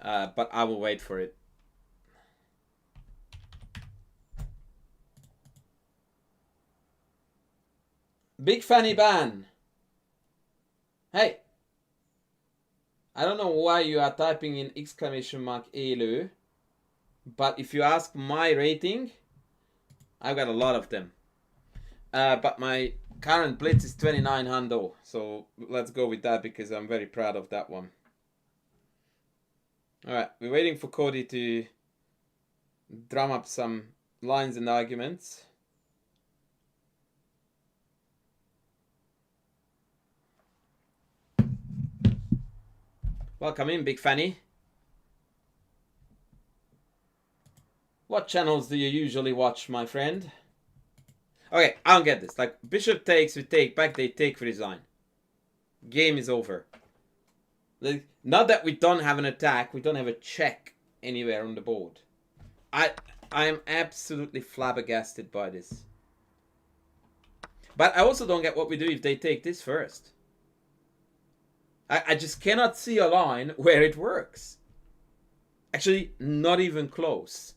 but I will wait for it. Big Fanny Ban. Hey, I don't know why you are typing in exclamation mark ELU, but if you ask my rating, I've got a lot of them. But my current blitz is 29 handle, so let's go with that because I'm very proud of that one. Alright, we're waiting for Cody to drum up some lines and arguments. Welcome in, Big Fanny. What channels do you usually watch, my friend? Okay, I don't get this. Like, bishop takes, we take back, they take, we resign. Game is over. Like, not that we don't have an attack, we don't have a check anywhere on the board. I am absolutely flabbergasted by this. But I also don't get what we do if they take this first. I just cannot see a line where it works. Actually, not even close.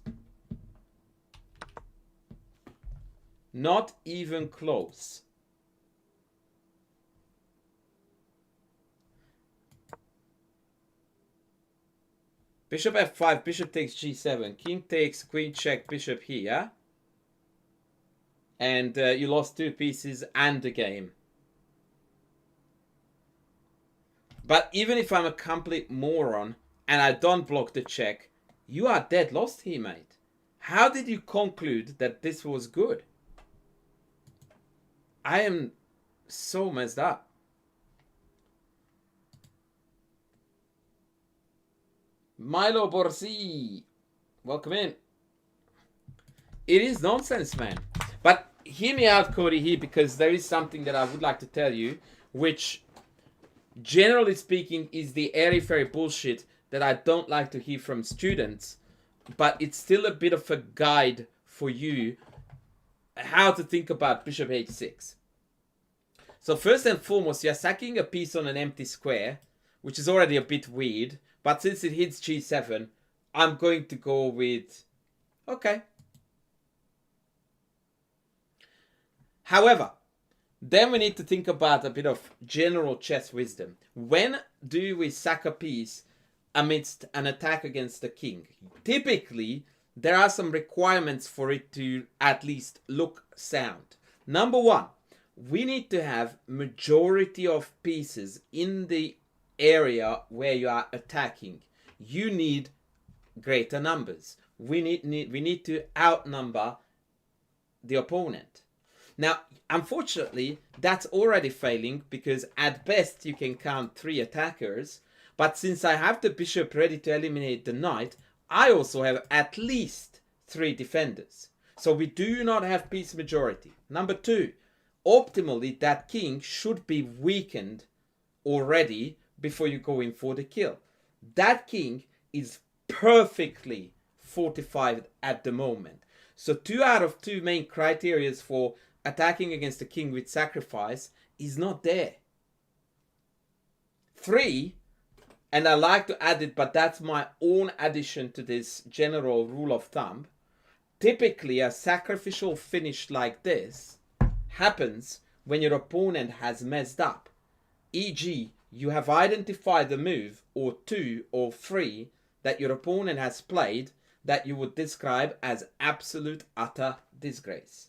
Not even close. Bishop f5, bishop takes g7, king takes, queen check, bishop here. And you lost 2 pieces and the game. But even if I'm a complete moron and I don't block the check, you are dead lost here, mate. How did you conclude that this was good? I am so messed up. Milo Borsi, welcome in. It is nonsense, man. But hear me out, Cody, here, because there is something that I would like to tell you, which, generally speaking, is the airy-fairy bullshit that I don't like to hear from students, but it's still a bit of a guide for you how to think about bishop h6. So first and foremost, you're sacking a piece on an empty square, which is already a bit weird, but since it hits g7, I'm going to go with, okay. However, Then we need to think about a bit of general chess wisdom. When do we sack a piece amidst an attack against the king? Typically, there are some requirements for it to at least look sound. Number one, we need to have majority of pieces in the area where you are attacking. You need greater numbers. We need to outnumber the opponent. Now, unfortunately, that's already failing because at best you can count 3 attackers. But since I have the bishop ready to eliminate the knight, I also have at least 3 defenders. So we do not have piece majority. Number 2, optimally that king should be weakened already before you go in for the kill. That king is perfectly fortified at the moment. So 2 out of 2 main criteria for attacking against the king with sacrifice is not there. 3, and I like to add it, but that's my own addition to this general rule of thumb. Typically, a sacrificial finish like this happens when your opponent has messed up. E.g., you have identified a move, or 2 or 3, that your opponent has played that you would describe as absolute utter disgrace.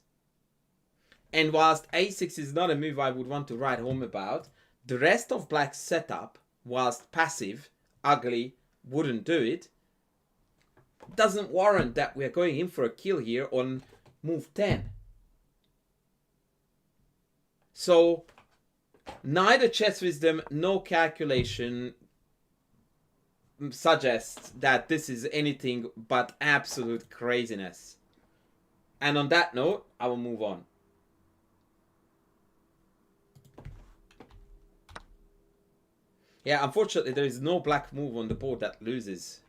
And whilst a6 is not a move I would want to write home about, the rest of black's setup, whilst passive, ugly, wouldn't do it, doesn't warrant that we're going in for a kill here on move 10. So, neither chess wisdom nor calculation suggests that this is anything but absolute craziness. And on that note, I will move on. Yeah, unfortunately, there is no black move on the board that loses.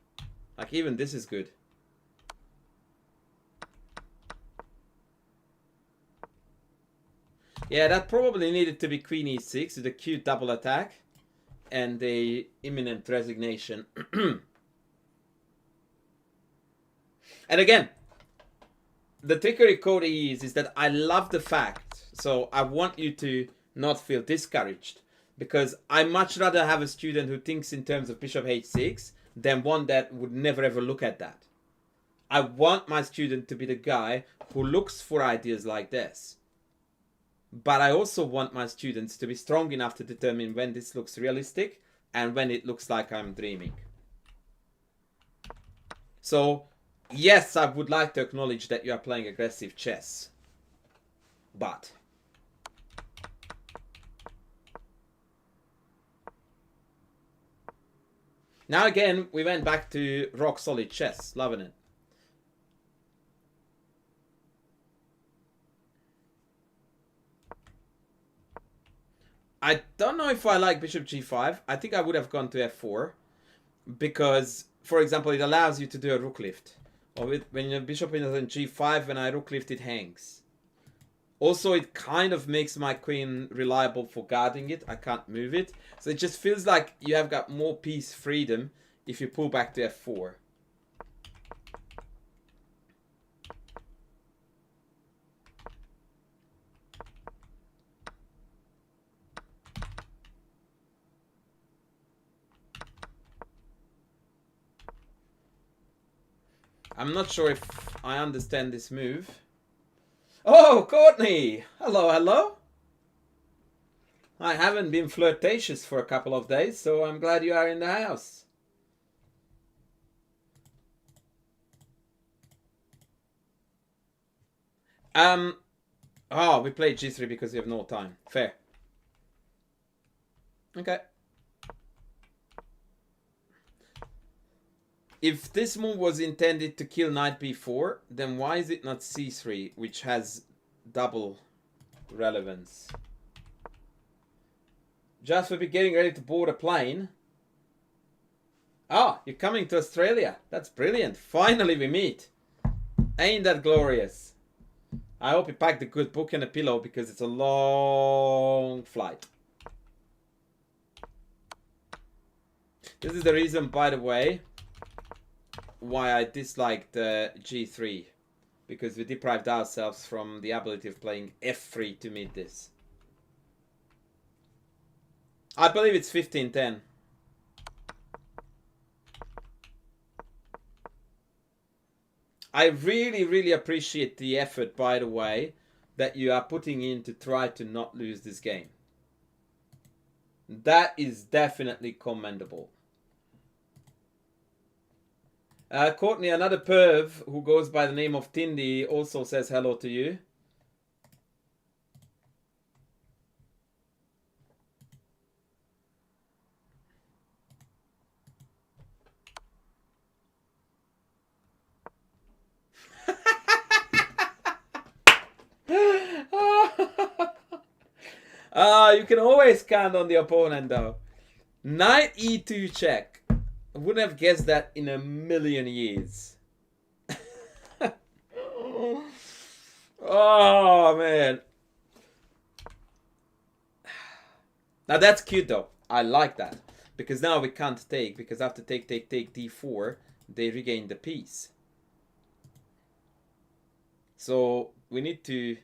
Like, even this is good. Yeah, that probably needed to be queen e6 with a cute double attack and the imminent resignation. And again, the trickery code is that I love the fact, so I want you to not feel discouraged, because I much rather have a student who thinks in terms of bishop h6 than one that would never ever look at that. I want my student to be the guy who looks for ideas like this. But I also want my students to be strong enough to determine when this looks realistic and when it looks like I'm dreaming. So, yes, I would like to acknowledge that you are playing aggressive chess. But now again, we went back to rock solid chess. Loving it. I don't know if I like bishop g5. I think I would have gone to f4. Because, for example, it allows you to do a rook lift. Or when your bishop is on g5, when I rook lift, it hangs. Also, it kind of makes my queen reliable for guarding it. I can't move it. So it just feels like you have got more piece freedom if you pull back to f4. I'm not sure if I understand this move. Oh, Courtney! Hello, hello. I haven't been flirtatious for a couple of days, so I'm glad you are in the house. Oh, we played g3 because we have no time. Fair. Okay. If this move was intended to kill knight b4, then why is it not c3, which has double relevance? Just for getting ready to board a plane. Ah, you're coming to Australia. That's brilliant. Finally we meet. Ain't that glorious? I hope you packed a good book and a pillow because it's a long flight. This is the reason, by the way, why I disliked g3, because we deprived ourselves from the ability of playing f3 to meet this. I believe it's 15-10. I really, really appreciate the effort, by the way, that you are putting in to try to not lose this game. That is definitely commendable. Courtney, another perv who goes by the name of Tindy, also says hello to you. You can always count on the opponent, though. Knight e2 check. I wouldn't have guessed that in a million years. Oh, man. Now, that's cute, though. I like that. Because now we can't take. Because after take d4, they regain the piece. So, we need to...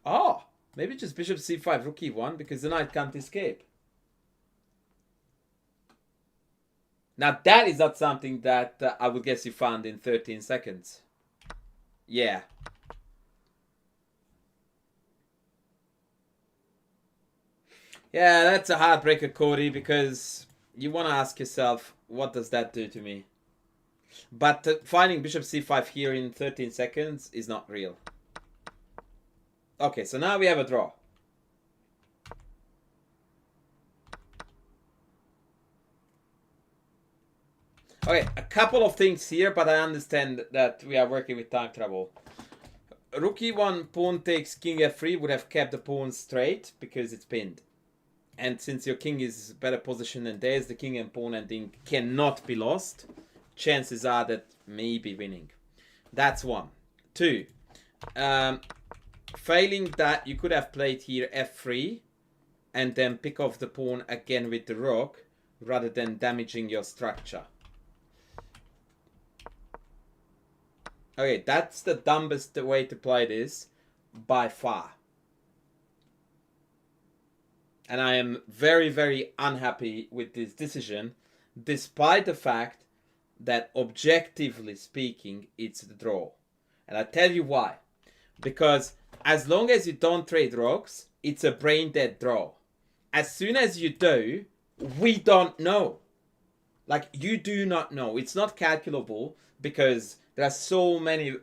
Oh! Maybe just bishop c5, rook e1, because the knight can't escape. Now that is not something that I would guess you found in 13 seconds. Yeah. Yeah, that's a heartbreaker, Cody, because you want to ask yourself, what does that do to me? But finding bishop c5 here in 13 seconds is not real. Okay, so now we have a draw. Okay, a couple of things here, but I understand that we are working with time travel. Rook e1, pawn takes king f3 would have kept the pawn straight because it's pinned. And since your king is better positioned than theirs, the king and pawn ending cannot be lost. Chances are that maybe winning. That's one. Two. Failing that, you could have played here f3 and then pick off the pawn again with the rook rather than damaging your structure. Okay, that's the dumbest way to play this by far. And I am very, very unhappy with this decision, despite the fact that objectively speaking, it's the draw. And I tell you why. Because as long as you don't trade rocks, it's a brain dead draw. As soon as you do, we don't know. Like, you do not know. It's not calculable because there are so many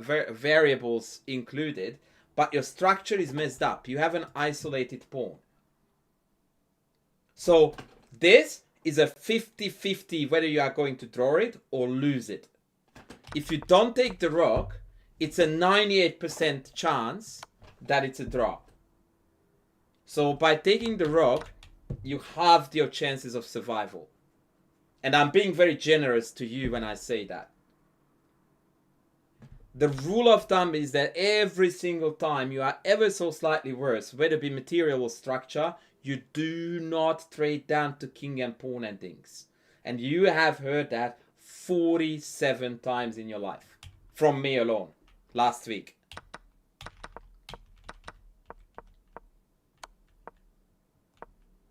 variables included, but your structure is messed up. You have an isolated pawn. So this is a 50-50 whether you are going to draw it or lose it. If you don't take the rook, it's a 98% chance that it's a draw. So by taking the rook, you halve your chances of survival. And I'm being very generous to you when I say that. The rule of thumb is that every single time you are ever so slightly worse, whether it be material or structure, you do not trade down to king and pawn endings. And you have heard that 47 times in your life. From me alone. Last week.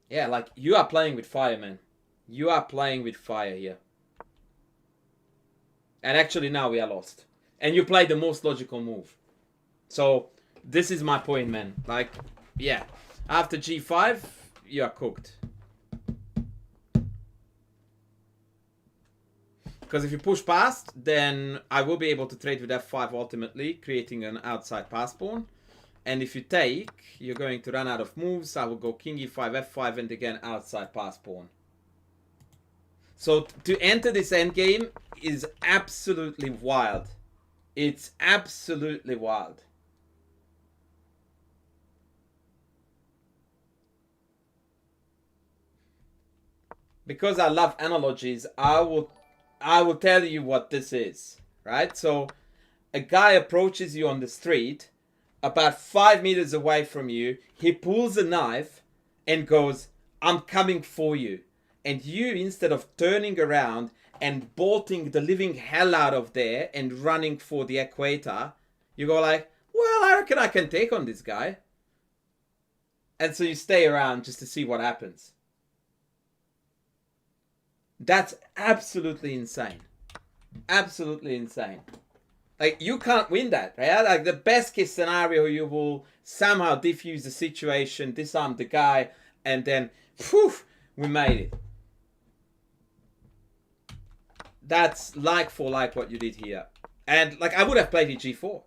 Yeah, like, you are playing with fire, man. You are playing with fire here. And actually now we are lost. And you played the most logical move. So, this is my point, man. Like, yeah. After g5, you are cooked. Because if you push past, then I will be able to trade with f5 ultimately, creating an outside pass pawn. And if you take, you're going to run out of moves. I will go king e5, f5, and again outside pass pawn. So to enter this endgame is absolutely wild. It's absolutely wild. Because I love analogies, I will tell you what this is, right? So a guy approaches you on the street, about 5 meters away from you, he pulls a knife and goes, "I'm coming for you." And you, instead of turning around and bolting the living hell out of there and running for the equator, you go like, "Well, I reckon I can take on this guy." And so you stay around just to see what happens. That's absolutely insane. Absolutely insane. Like, you can't win that, right? Like, the best case scenario, you will somehow diffuse the situation, disarm the guy, and then, poof, we made it. That's like for like what you did here. And, like, I would have played it g4.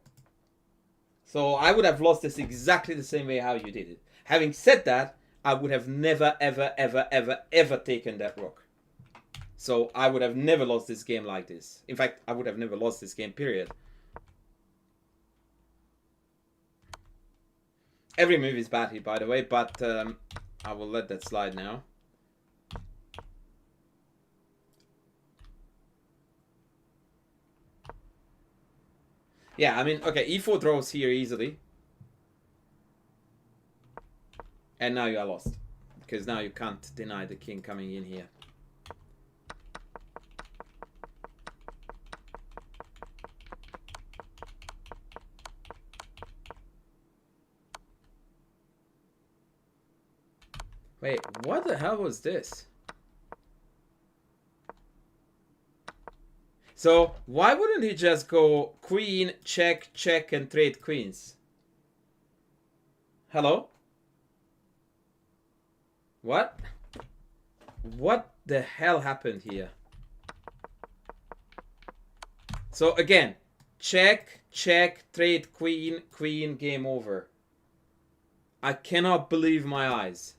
So I would have lost this exactly the same way how you did it. Having said that, I would have never, ever, ever, ever, ever taken that rook. So I would have never lost this game like this. In fact, I would have never lost this game, period. Every move is bad here, by the way, but I will let that slide now. Yeah, I mean, okay, e4 draws here easily. And now you are lost. Because now you can't deny the king coming in here. Wait, what the hell was this? So, why wouldn't he just go queen, check, check, and trade queens? Hello? What? What the hell happened here? So, again, check, check, trade queen, queen, game over. I cannot believe my eyes.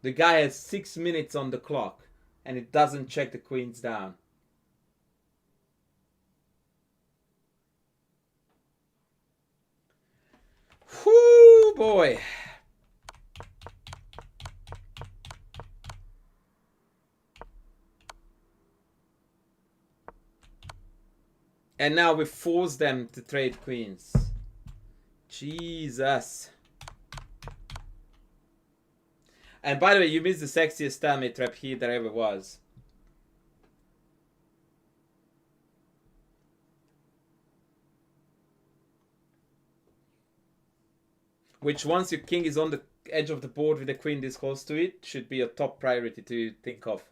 The guy has 6 minutes on the clock, and it doesn't check the queens down. Whoo, boy. And now we force them to trade queens. Jesus. And by the way, you missed the sexiest stalemate trap here there ever was. Which, once your king is on the edge of the board with the queen this close to it, should be a top priority to think of.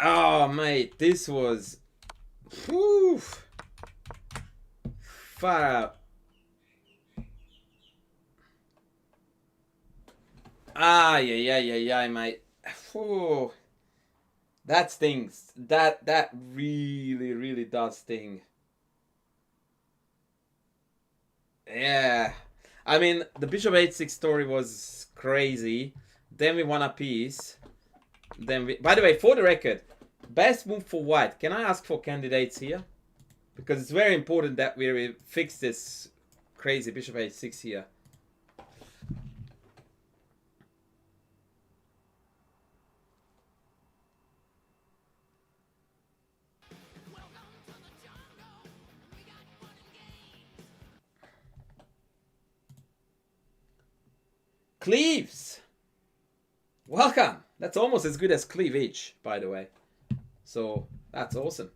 Oh, mate, this was... Whew, far out. Ah, yeah, mate. Whew. That stings. That really, really does sting. Yeah. I mean, the bishop h6 story was crazy. Then we won a piece. Then we... By the way, for the record, best move for white. Can I ask for candidates here? Because it's very important that we fix this crazy bishop h6 here. Cleaves! Welcome! That's almost as good as cleavage, by the way. So, that's awesome.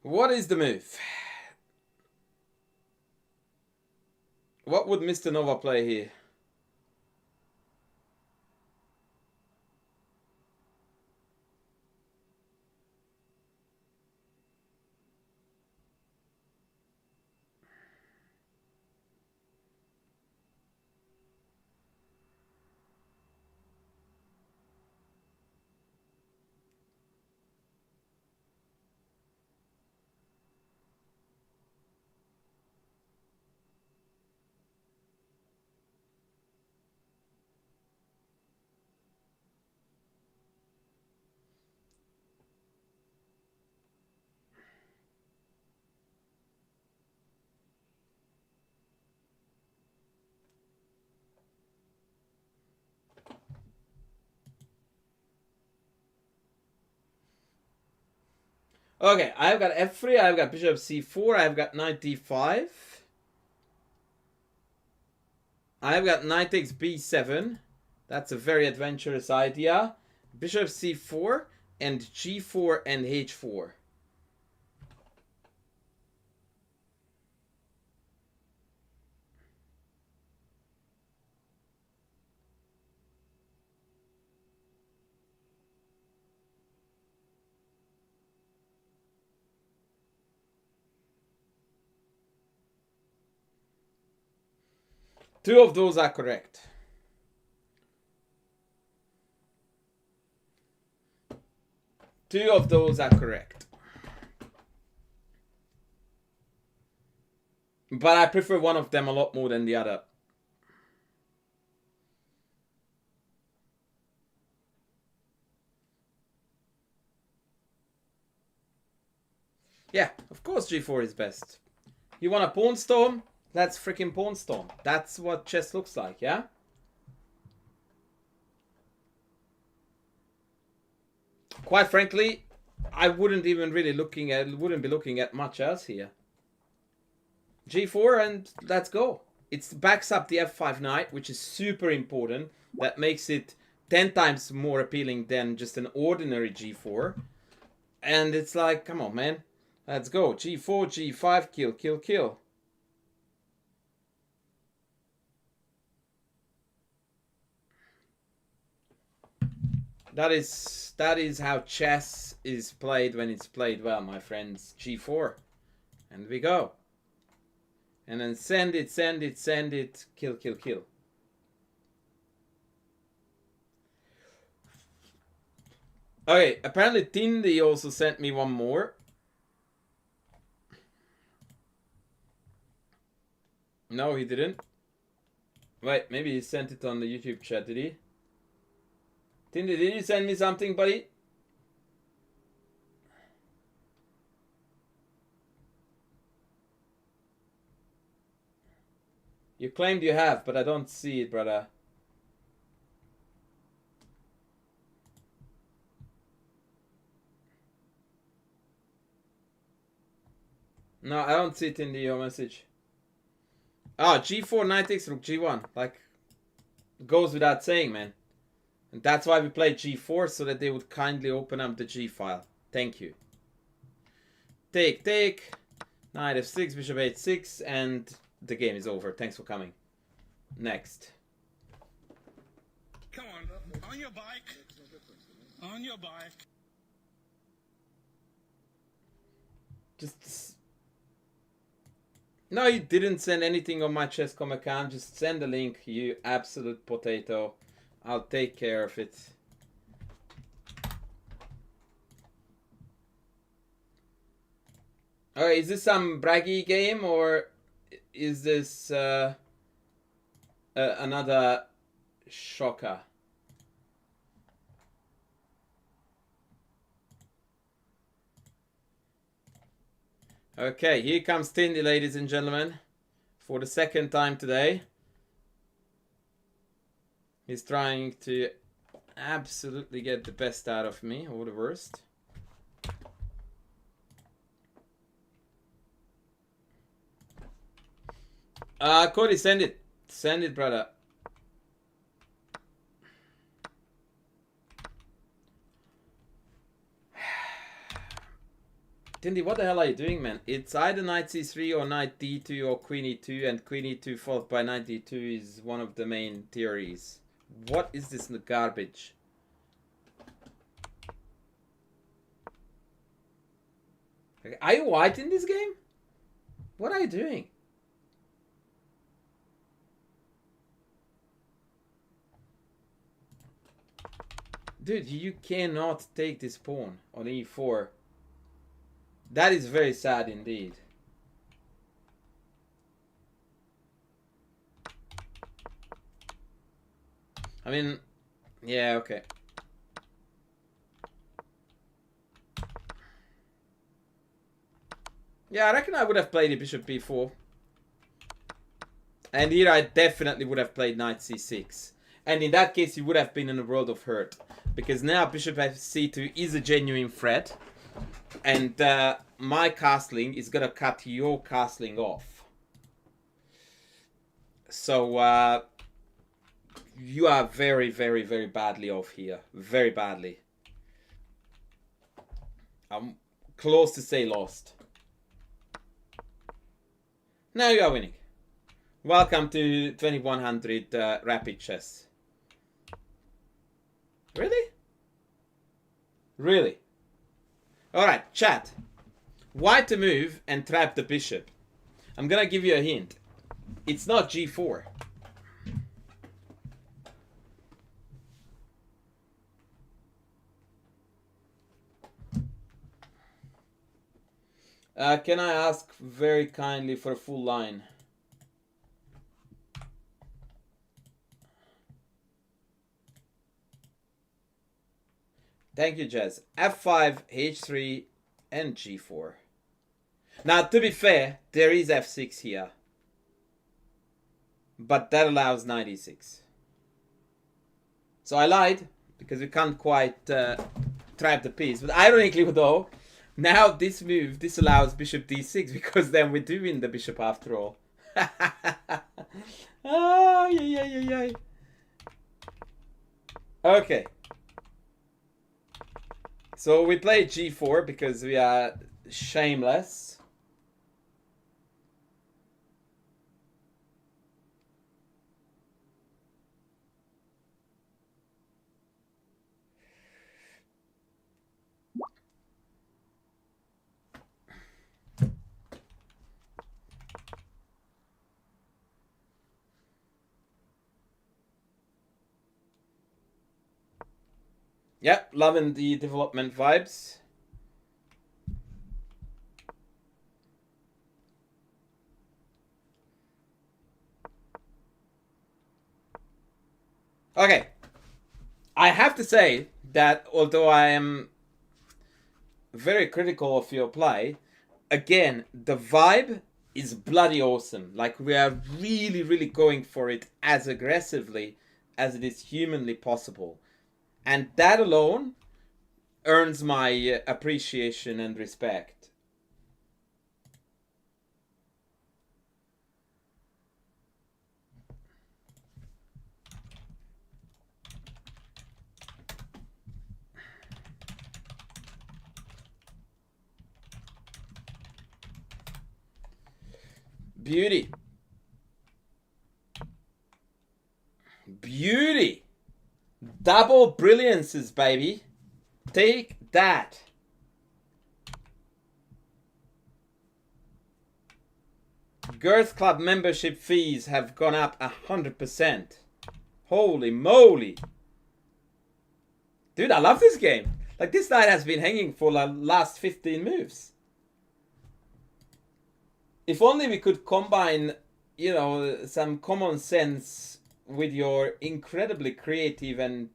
What is the move? What would Mr. Nova play here? Okay, I've got f3, I've got bishop c4, I've got knight d5. I've got knight takes b7. That's a very adventurous idea. Bishop c4 and g4 and h4. Two of those are correct. Two of those are correct. But I prefer one of them a lot more than the other. Yeah, of course g4 is best. You want a pawn storm? Let's freaking pawn storm. That's what chess looks like, yeah? Quite frankly, I wouldn't be looking at much else here. G4 and let's go. It backs up the f5 knight, which is super important. That makes it 10 times more appealing than just an ordinary g4. And it's like, come on, man. Let's go. G4, G5, kill, kill, kill. That is how chess is played when it's played well, my friends. G4. And we go. And then send it, send it, send it. Kill, kill, kill. Okay, apparently Tindy also sent me one more. No, he didn't. Wait, maybe he sent it on the YouTube chat, did he? Tindy, did you send me something, buddy? You claimed you have, but I don't see it, brother. No, I don't see it in your message. Ah, G4, knight takes rook, G1. Like, goes without saying, man. And that's why we played G4, so that they would kindly open up the G file. Thank you. Take, take. Knight f6, bishop h6, and the game is over. Thanks for coming. Next. Come on your bike. On your bike. Just... No, you didn't send anything on my ChessCom account. Just send the link, you absolute potato. I'll take care of it. Alright, is this some braggy game or is this another shocker? Okay, here comes Tindy, ladies and gentlemen, for the second time today. He's trying to absolutely get the best out of me, or the worst. Cody, send it. Send it, brother. Tindy, what the hell are you doing, man? It's either knight c3 or knight d2 or queen e2, and queen e2 followed by knight d2 is one of the main theories. What is this garbage? Are you white in this game? What are you doing? Dude, you cannot take this pawn on e4. That is very sad indeed. I mean, yeah, okay. Yeah, I reckon I would have played the bishop b4. And here I definitely would have played knight c6. And in that case, you would have been in a world of hurt. Because now bishop c2 is a genuine threat. And my castling is gonna cut your castling off. So you are very, very, very badly off here. Very badly. I'm close to say lost. Now you are winning. Welcome to 2100 Rapid Chess. Really? Really? Alright, chat. Why to move and trap the bishop? I'm gonna give you a hint. It's not g4. Can I ask very kindly for a full line? Thank you, Jez. F5, H3, and G4. Now, to be fair, there is F6 here. But that allows knight e6. So I lied, because we can't quite trap the piece. But ironically, though, now this move, this allows bishop d6, because then we do win the bishop after all. Oh, yeah. Okay. So we play g4 because we are shameless. Yep, loving the development vibes. Okay. I have to say that although I am very critical of your play, again, the vibe is bloody awesome. Like, we are really, really going for it as aggressively as it is humanly possible. And that alone earns my appreciation and respect. Beauty. Beauty. Double brilliances, baby. Take that. Girls Club membership fees have gone up 100%. Holy moly. Dude, I love this game. Like, this knight has been hanging for the last 15 moves. If only we could combine, you know, some common sense with your incredibly creative and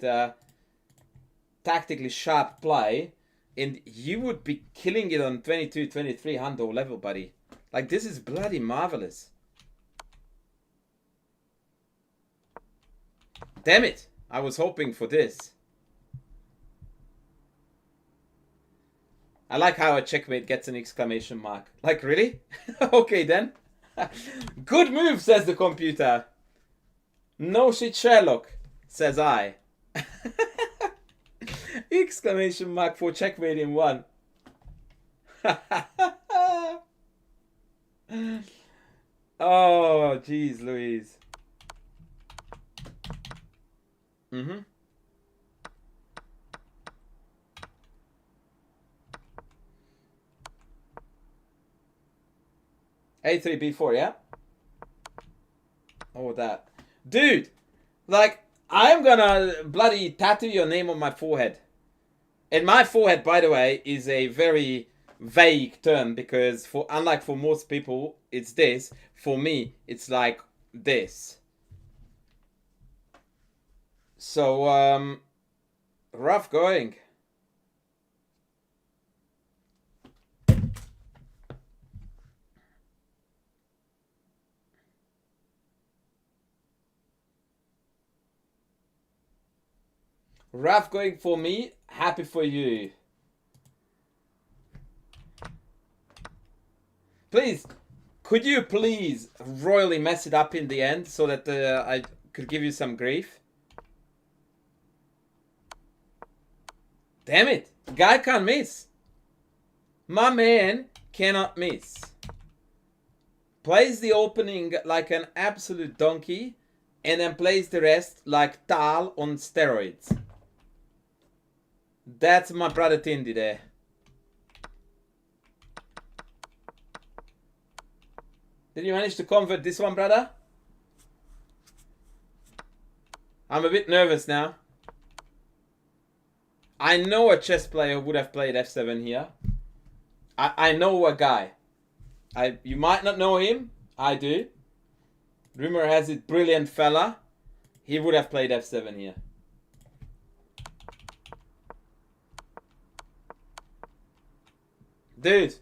tactically sharp play, and you would be killing it on 22, 23 hundo level, buddy. Like, this is bloody marvelous. Damn it. I was hoping for this. I like how a checkmate gets an exclamation mark. Like, really? Okay, then. Good move, says the computer. No shit, Sherlock, says I. Exclamation mark for checkmate in one. Oh, jeez, Louise. Mm-hmm. A3, B4, yeah? Oh, that. Dude! Like, I'm gonna bloody tattoo your name on my forehead. And my forehead, by the way, is a very vague term because unlike for most people, it's this. For me, it's like this. So, rough going. Rough going for me, happy for you. Please, could you please royally mess it up in the end so that I could give you some grief? Damn it! Guy can't miss. My man cannot miss. Plays the opening like an absolute donkey and then plays the rest like Tal on steroids. That's my brother Tindy there. Did you manage to convert this one, brother? I'm a bit nervous now. I know a chess player would have played f7 here. I know a guy. You might not know him. I do. Rumor has it, brilliant fella. He would have played f7 here. Dude.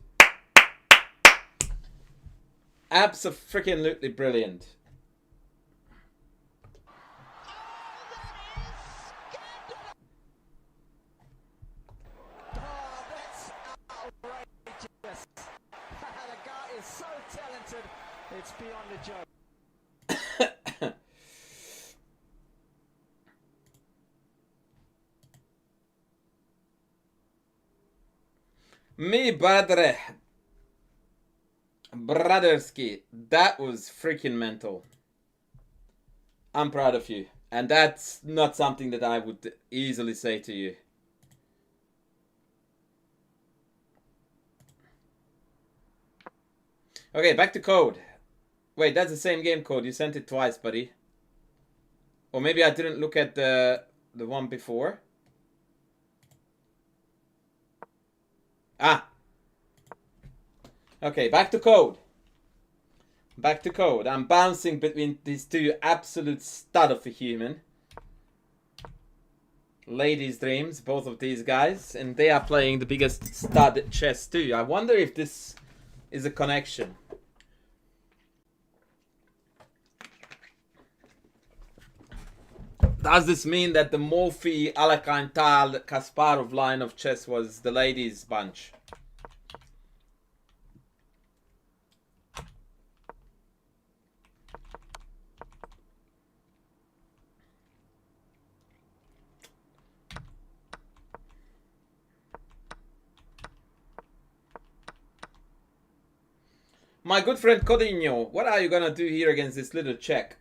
Abso-freaking-lutely brilliant. It's beyond a joke. Me brother. Brotherski. That was freaking mental. I'm proud of you. And that's not something that I would easily say to you. Okay, back to code. Wait, that's the same game code. You sent it twice, buddy. Or maybe I didn't look at the one before. Ah. Okay, back to code. Back to code. I'm bouncing between these two absolute stud of a human. Ladies' dreams, both of these guys. And they are playing the biggest stud chess too. I wonder if this is a connection. Does this mean that the Morphy, Alekhine, Tal, Kasparov line of chess was the ladies' bunch? My good friend Codinho, what are you gonna do here against this little Czech?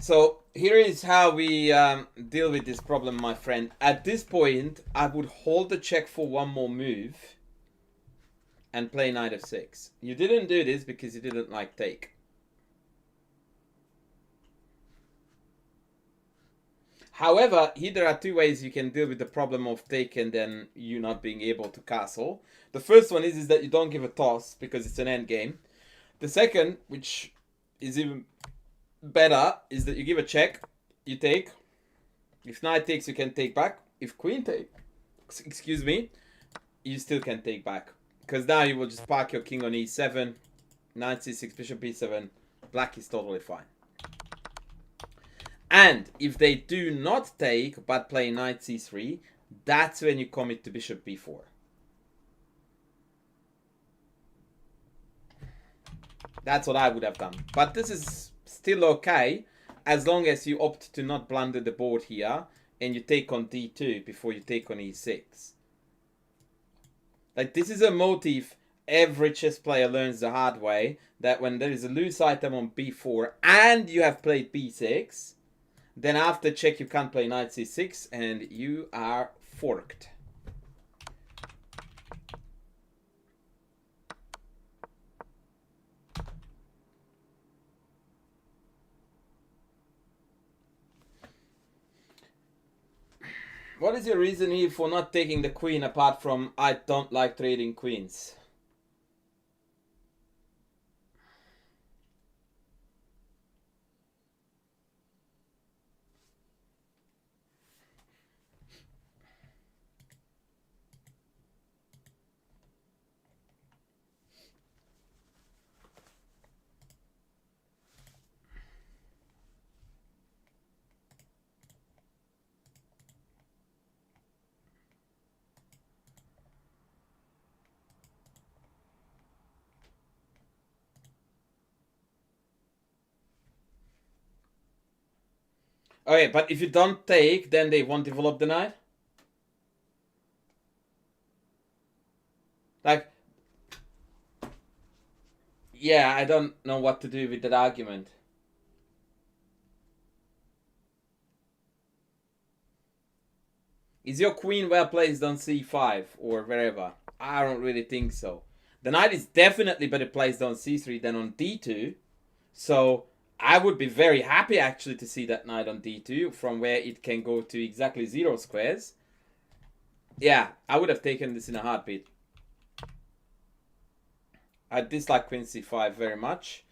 So here is how we deal with this problem, my friend. At this point, I would hold the check for one more move and play knight f6. You didn't do this because you didn't like take. However, here there are two ways you can deal with the problem of take and then you not being able to castle. The first one is that you don't give a toss because it's an endgame. The second, which is even better, is that you give a check, you take. If knight takes, you can take back. If queen takes, excuse me, you still can take back. Because now you will just park your king on e7, knight c6, bishop b7. Black is totally fine. And if they do not take, but play knight c3, that's when you commit to bishop b4. That's what I would have done. But this is still okay, as long as you opt to not blunder the board here, and you take on d2 before you take on e6. Like, this is a motif every chess player learns the hard way, that when there is a loose item on b4 and you have played b6, then after check you can't play knight c6 and you are forked. What is your reason here for not taking the queen apart from I don't like trading queens? Okay, but if you don't take, then they won't develop the knight? Like, yeah, I don't know what to do with that argument. Is your queen well placed on c5 or wherever? I don't really think so. The knight is definitely better placed on c3 than on d2. So I would be very happy actually to see that knight on d2 from where it can go to exactly 0 squares. Yeah, I would have taken this in a heartbeat. I dislike queen c5 very much.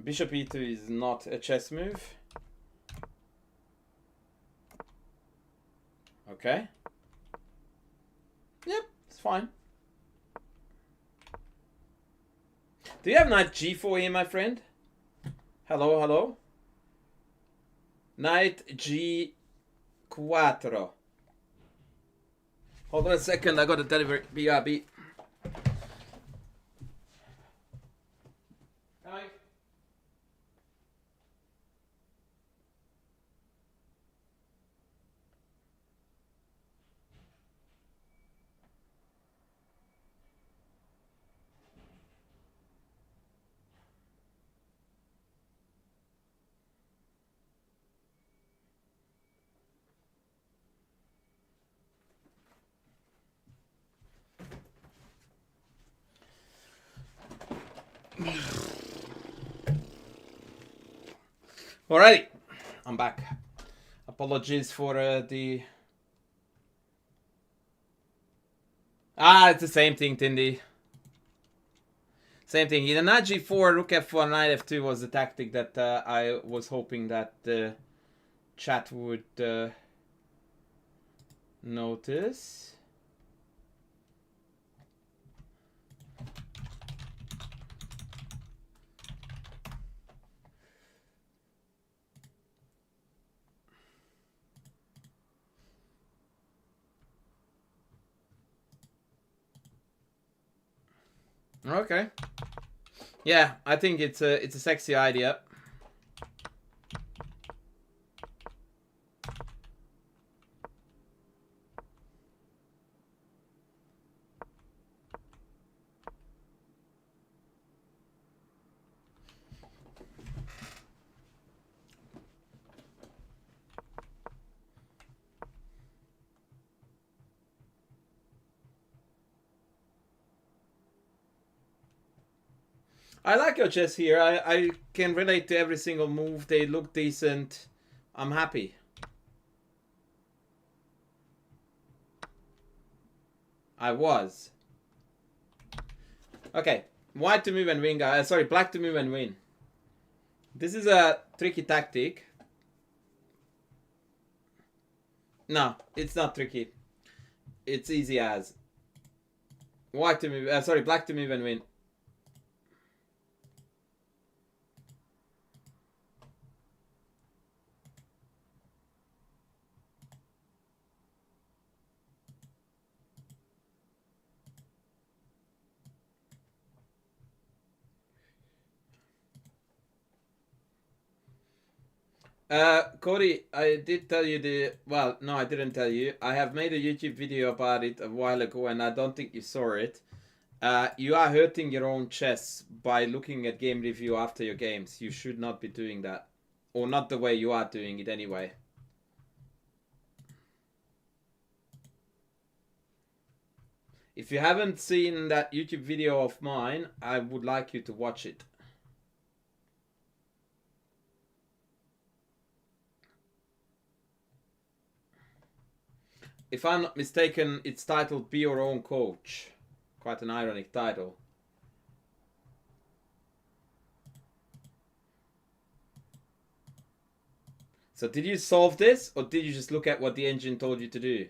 Bishop e2 is not a chess move. Okay. Yep, it's fine. Do you have knight g4 here, my friend? Hello, hello. Knight g4. Hold on a second, I got a delivery. BRB. Hi. Alrighty, I'm back. Apologies for the... it's the same thing, Tindy. Same thing. In knight g4, rook f1, knight f2 was the tactic that I was hoping that the chat would notice. Okay. Yeah, I think it's a sexy idea. I like your chess here. I can relate to every single move. They look decent. I'm happy. I was. Okay. White to move and win, guys. Sorry, black to move and win. This is a tricky tactic. No, it's not tricky. It's easy as. White to move. Sorry, black to move and win. Cody, I did tell you well, no, I didn't tell you. I have made a YouTube video about it a while ago and I don't think you saw it. You are hurting your own chess by looking at game review after your games. You should not be doing that. Or not the way you are doing it anyway. If you haven't seen that YouTube video of mine, I would like you to watch it. If I'm not mistaken, it's titled Be Your Own Coach. Quite an ironic title. So did you solve this, or did you just look at what the engine told you to do?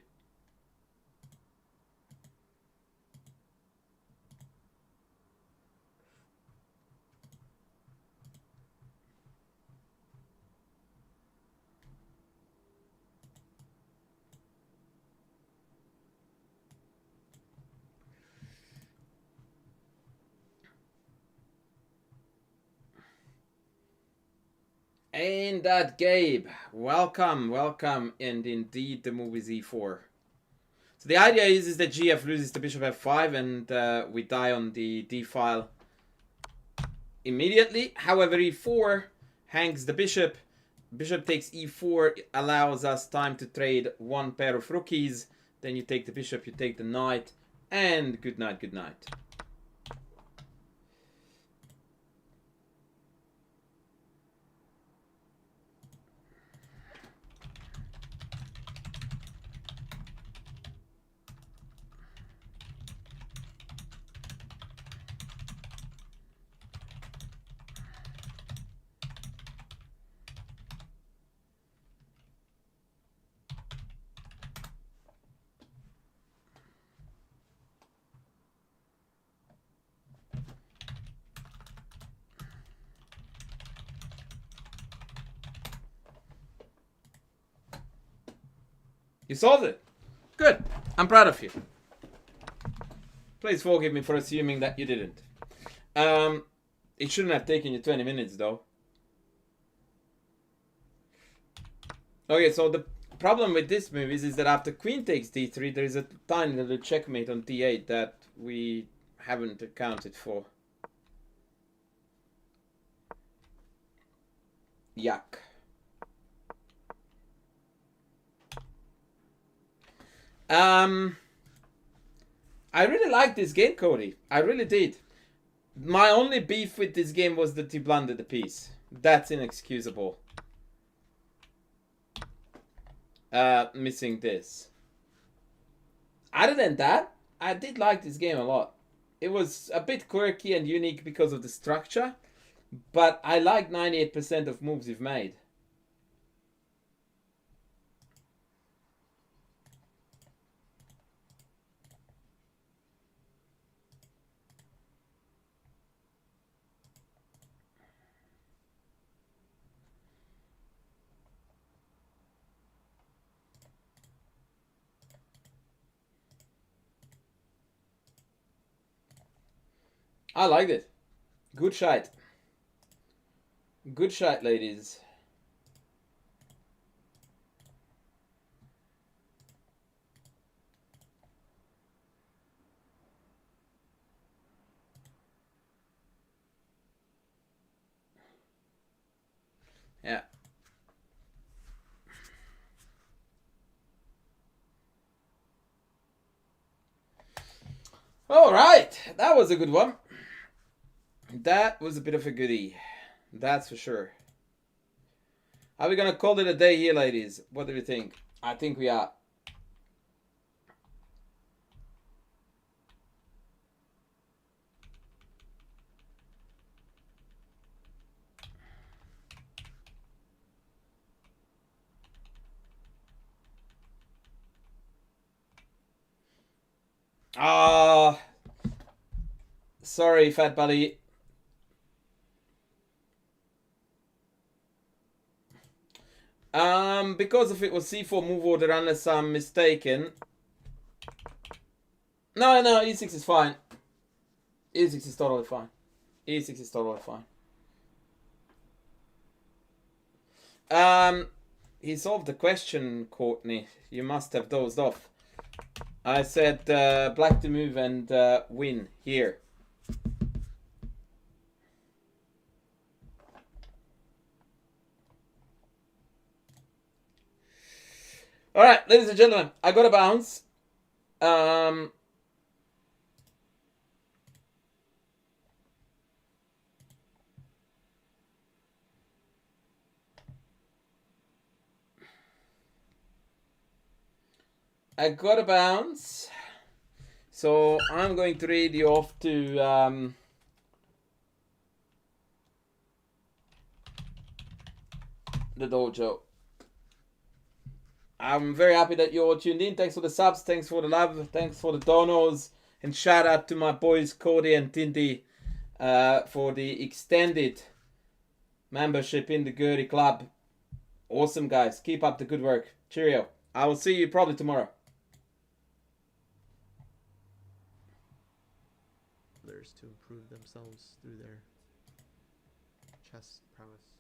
Ain't that Gabe? Welcome, welcome, and indeed the move is e4. So the idea is that GF loses to bishop f5 and we die on the d file immediately. However, e4 hangs the bishop. Bishop takes e4, allows us time to trade one pair of rookies. Then you take the bishop, you take the knight, and good night, good night. You solved it. Good. I'm proud of you. Please forgive me for assuming that you didn't. It shouldn't have taken you 20 minutes though. Okay, so the problem with this move is that after queen takes d3, there is a tiny little checkmate on d8 that we haven't accounted for. Yuck. I really liked this game, Cody. I really did. My only beef with this game was that he blundered the piece. That's inexcusable. Missing this. Other than that, I did like this game a lot. It was a bit quirky and unique because of the structure, but I like 98% of moves you've made. I liked it. Good shot. Good shot, ladies. Yeah. All right. That was a good one. That was a bit of a goodie. That's for sure. Are we going to call it a day here, ladies? What do you think? I think we are. Ah, sorry, Fat Buddy. Because if it was c4 move order, unless I'm mistaken. No, e6 is fine. E6 is totally fine. E6 is totally fine. He solved the question, Courtney. You must have dozed off. I said black to move and win here. All right, ladies and gentlemen, I got a bounce. I got a bounce. So I'm going to read you off to the dojo. I'm very happy that you all tuned in. Thanks for the subs, thanks for the love, thanks for the donos, and shout out to my boys Cody and Tindy for the extended membership in the Gertie Club. Awesome, guys. Keep up the good work. Cheerio. I will see you probably tomorrow. Others to improve themselves through their chess prowess.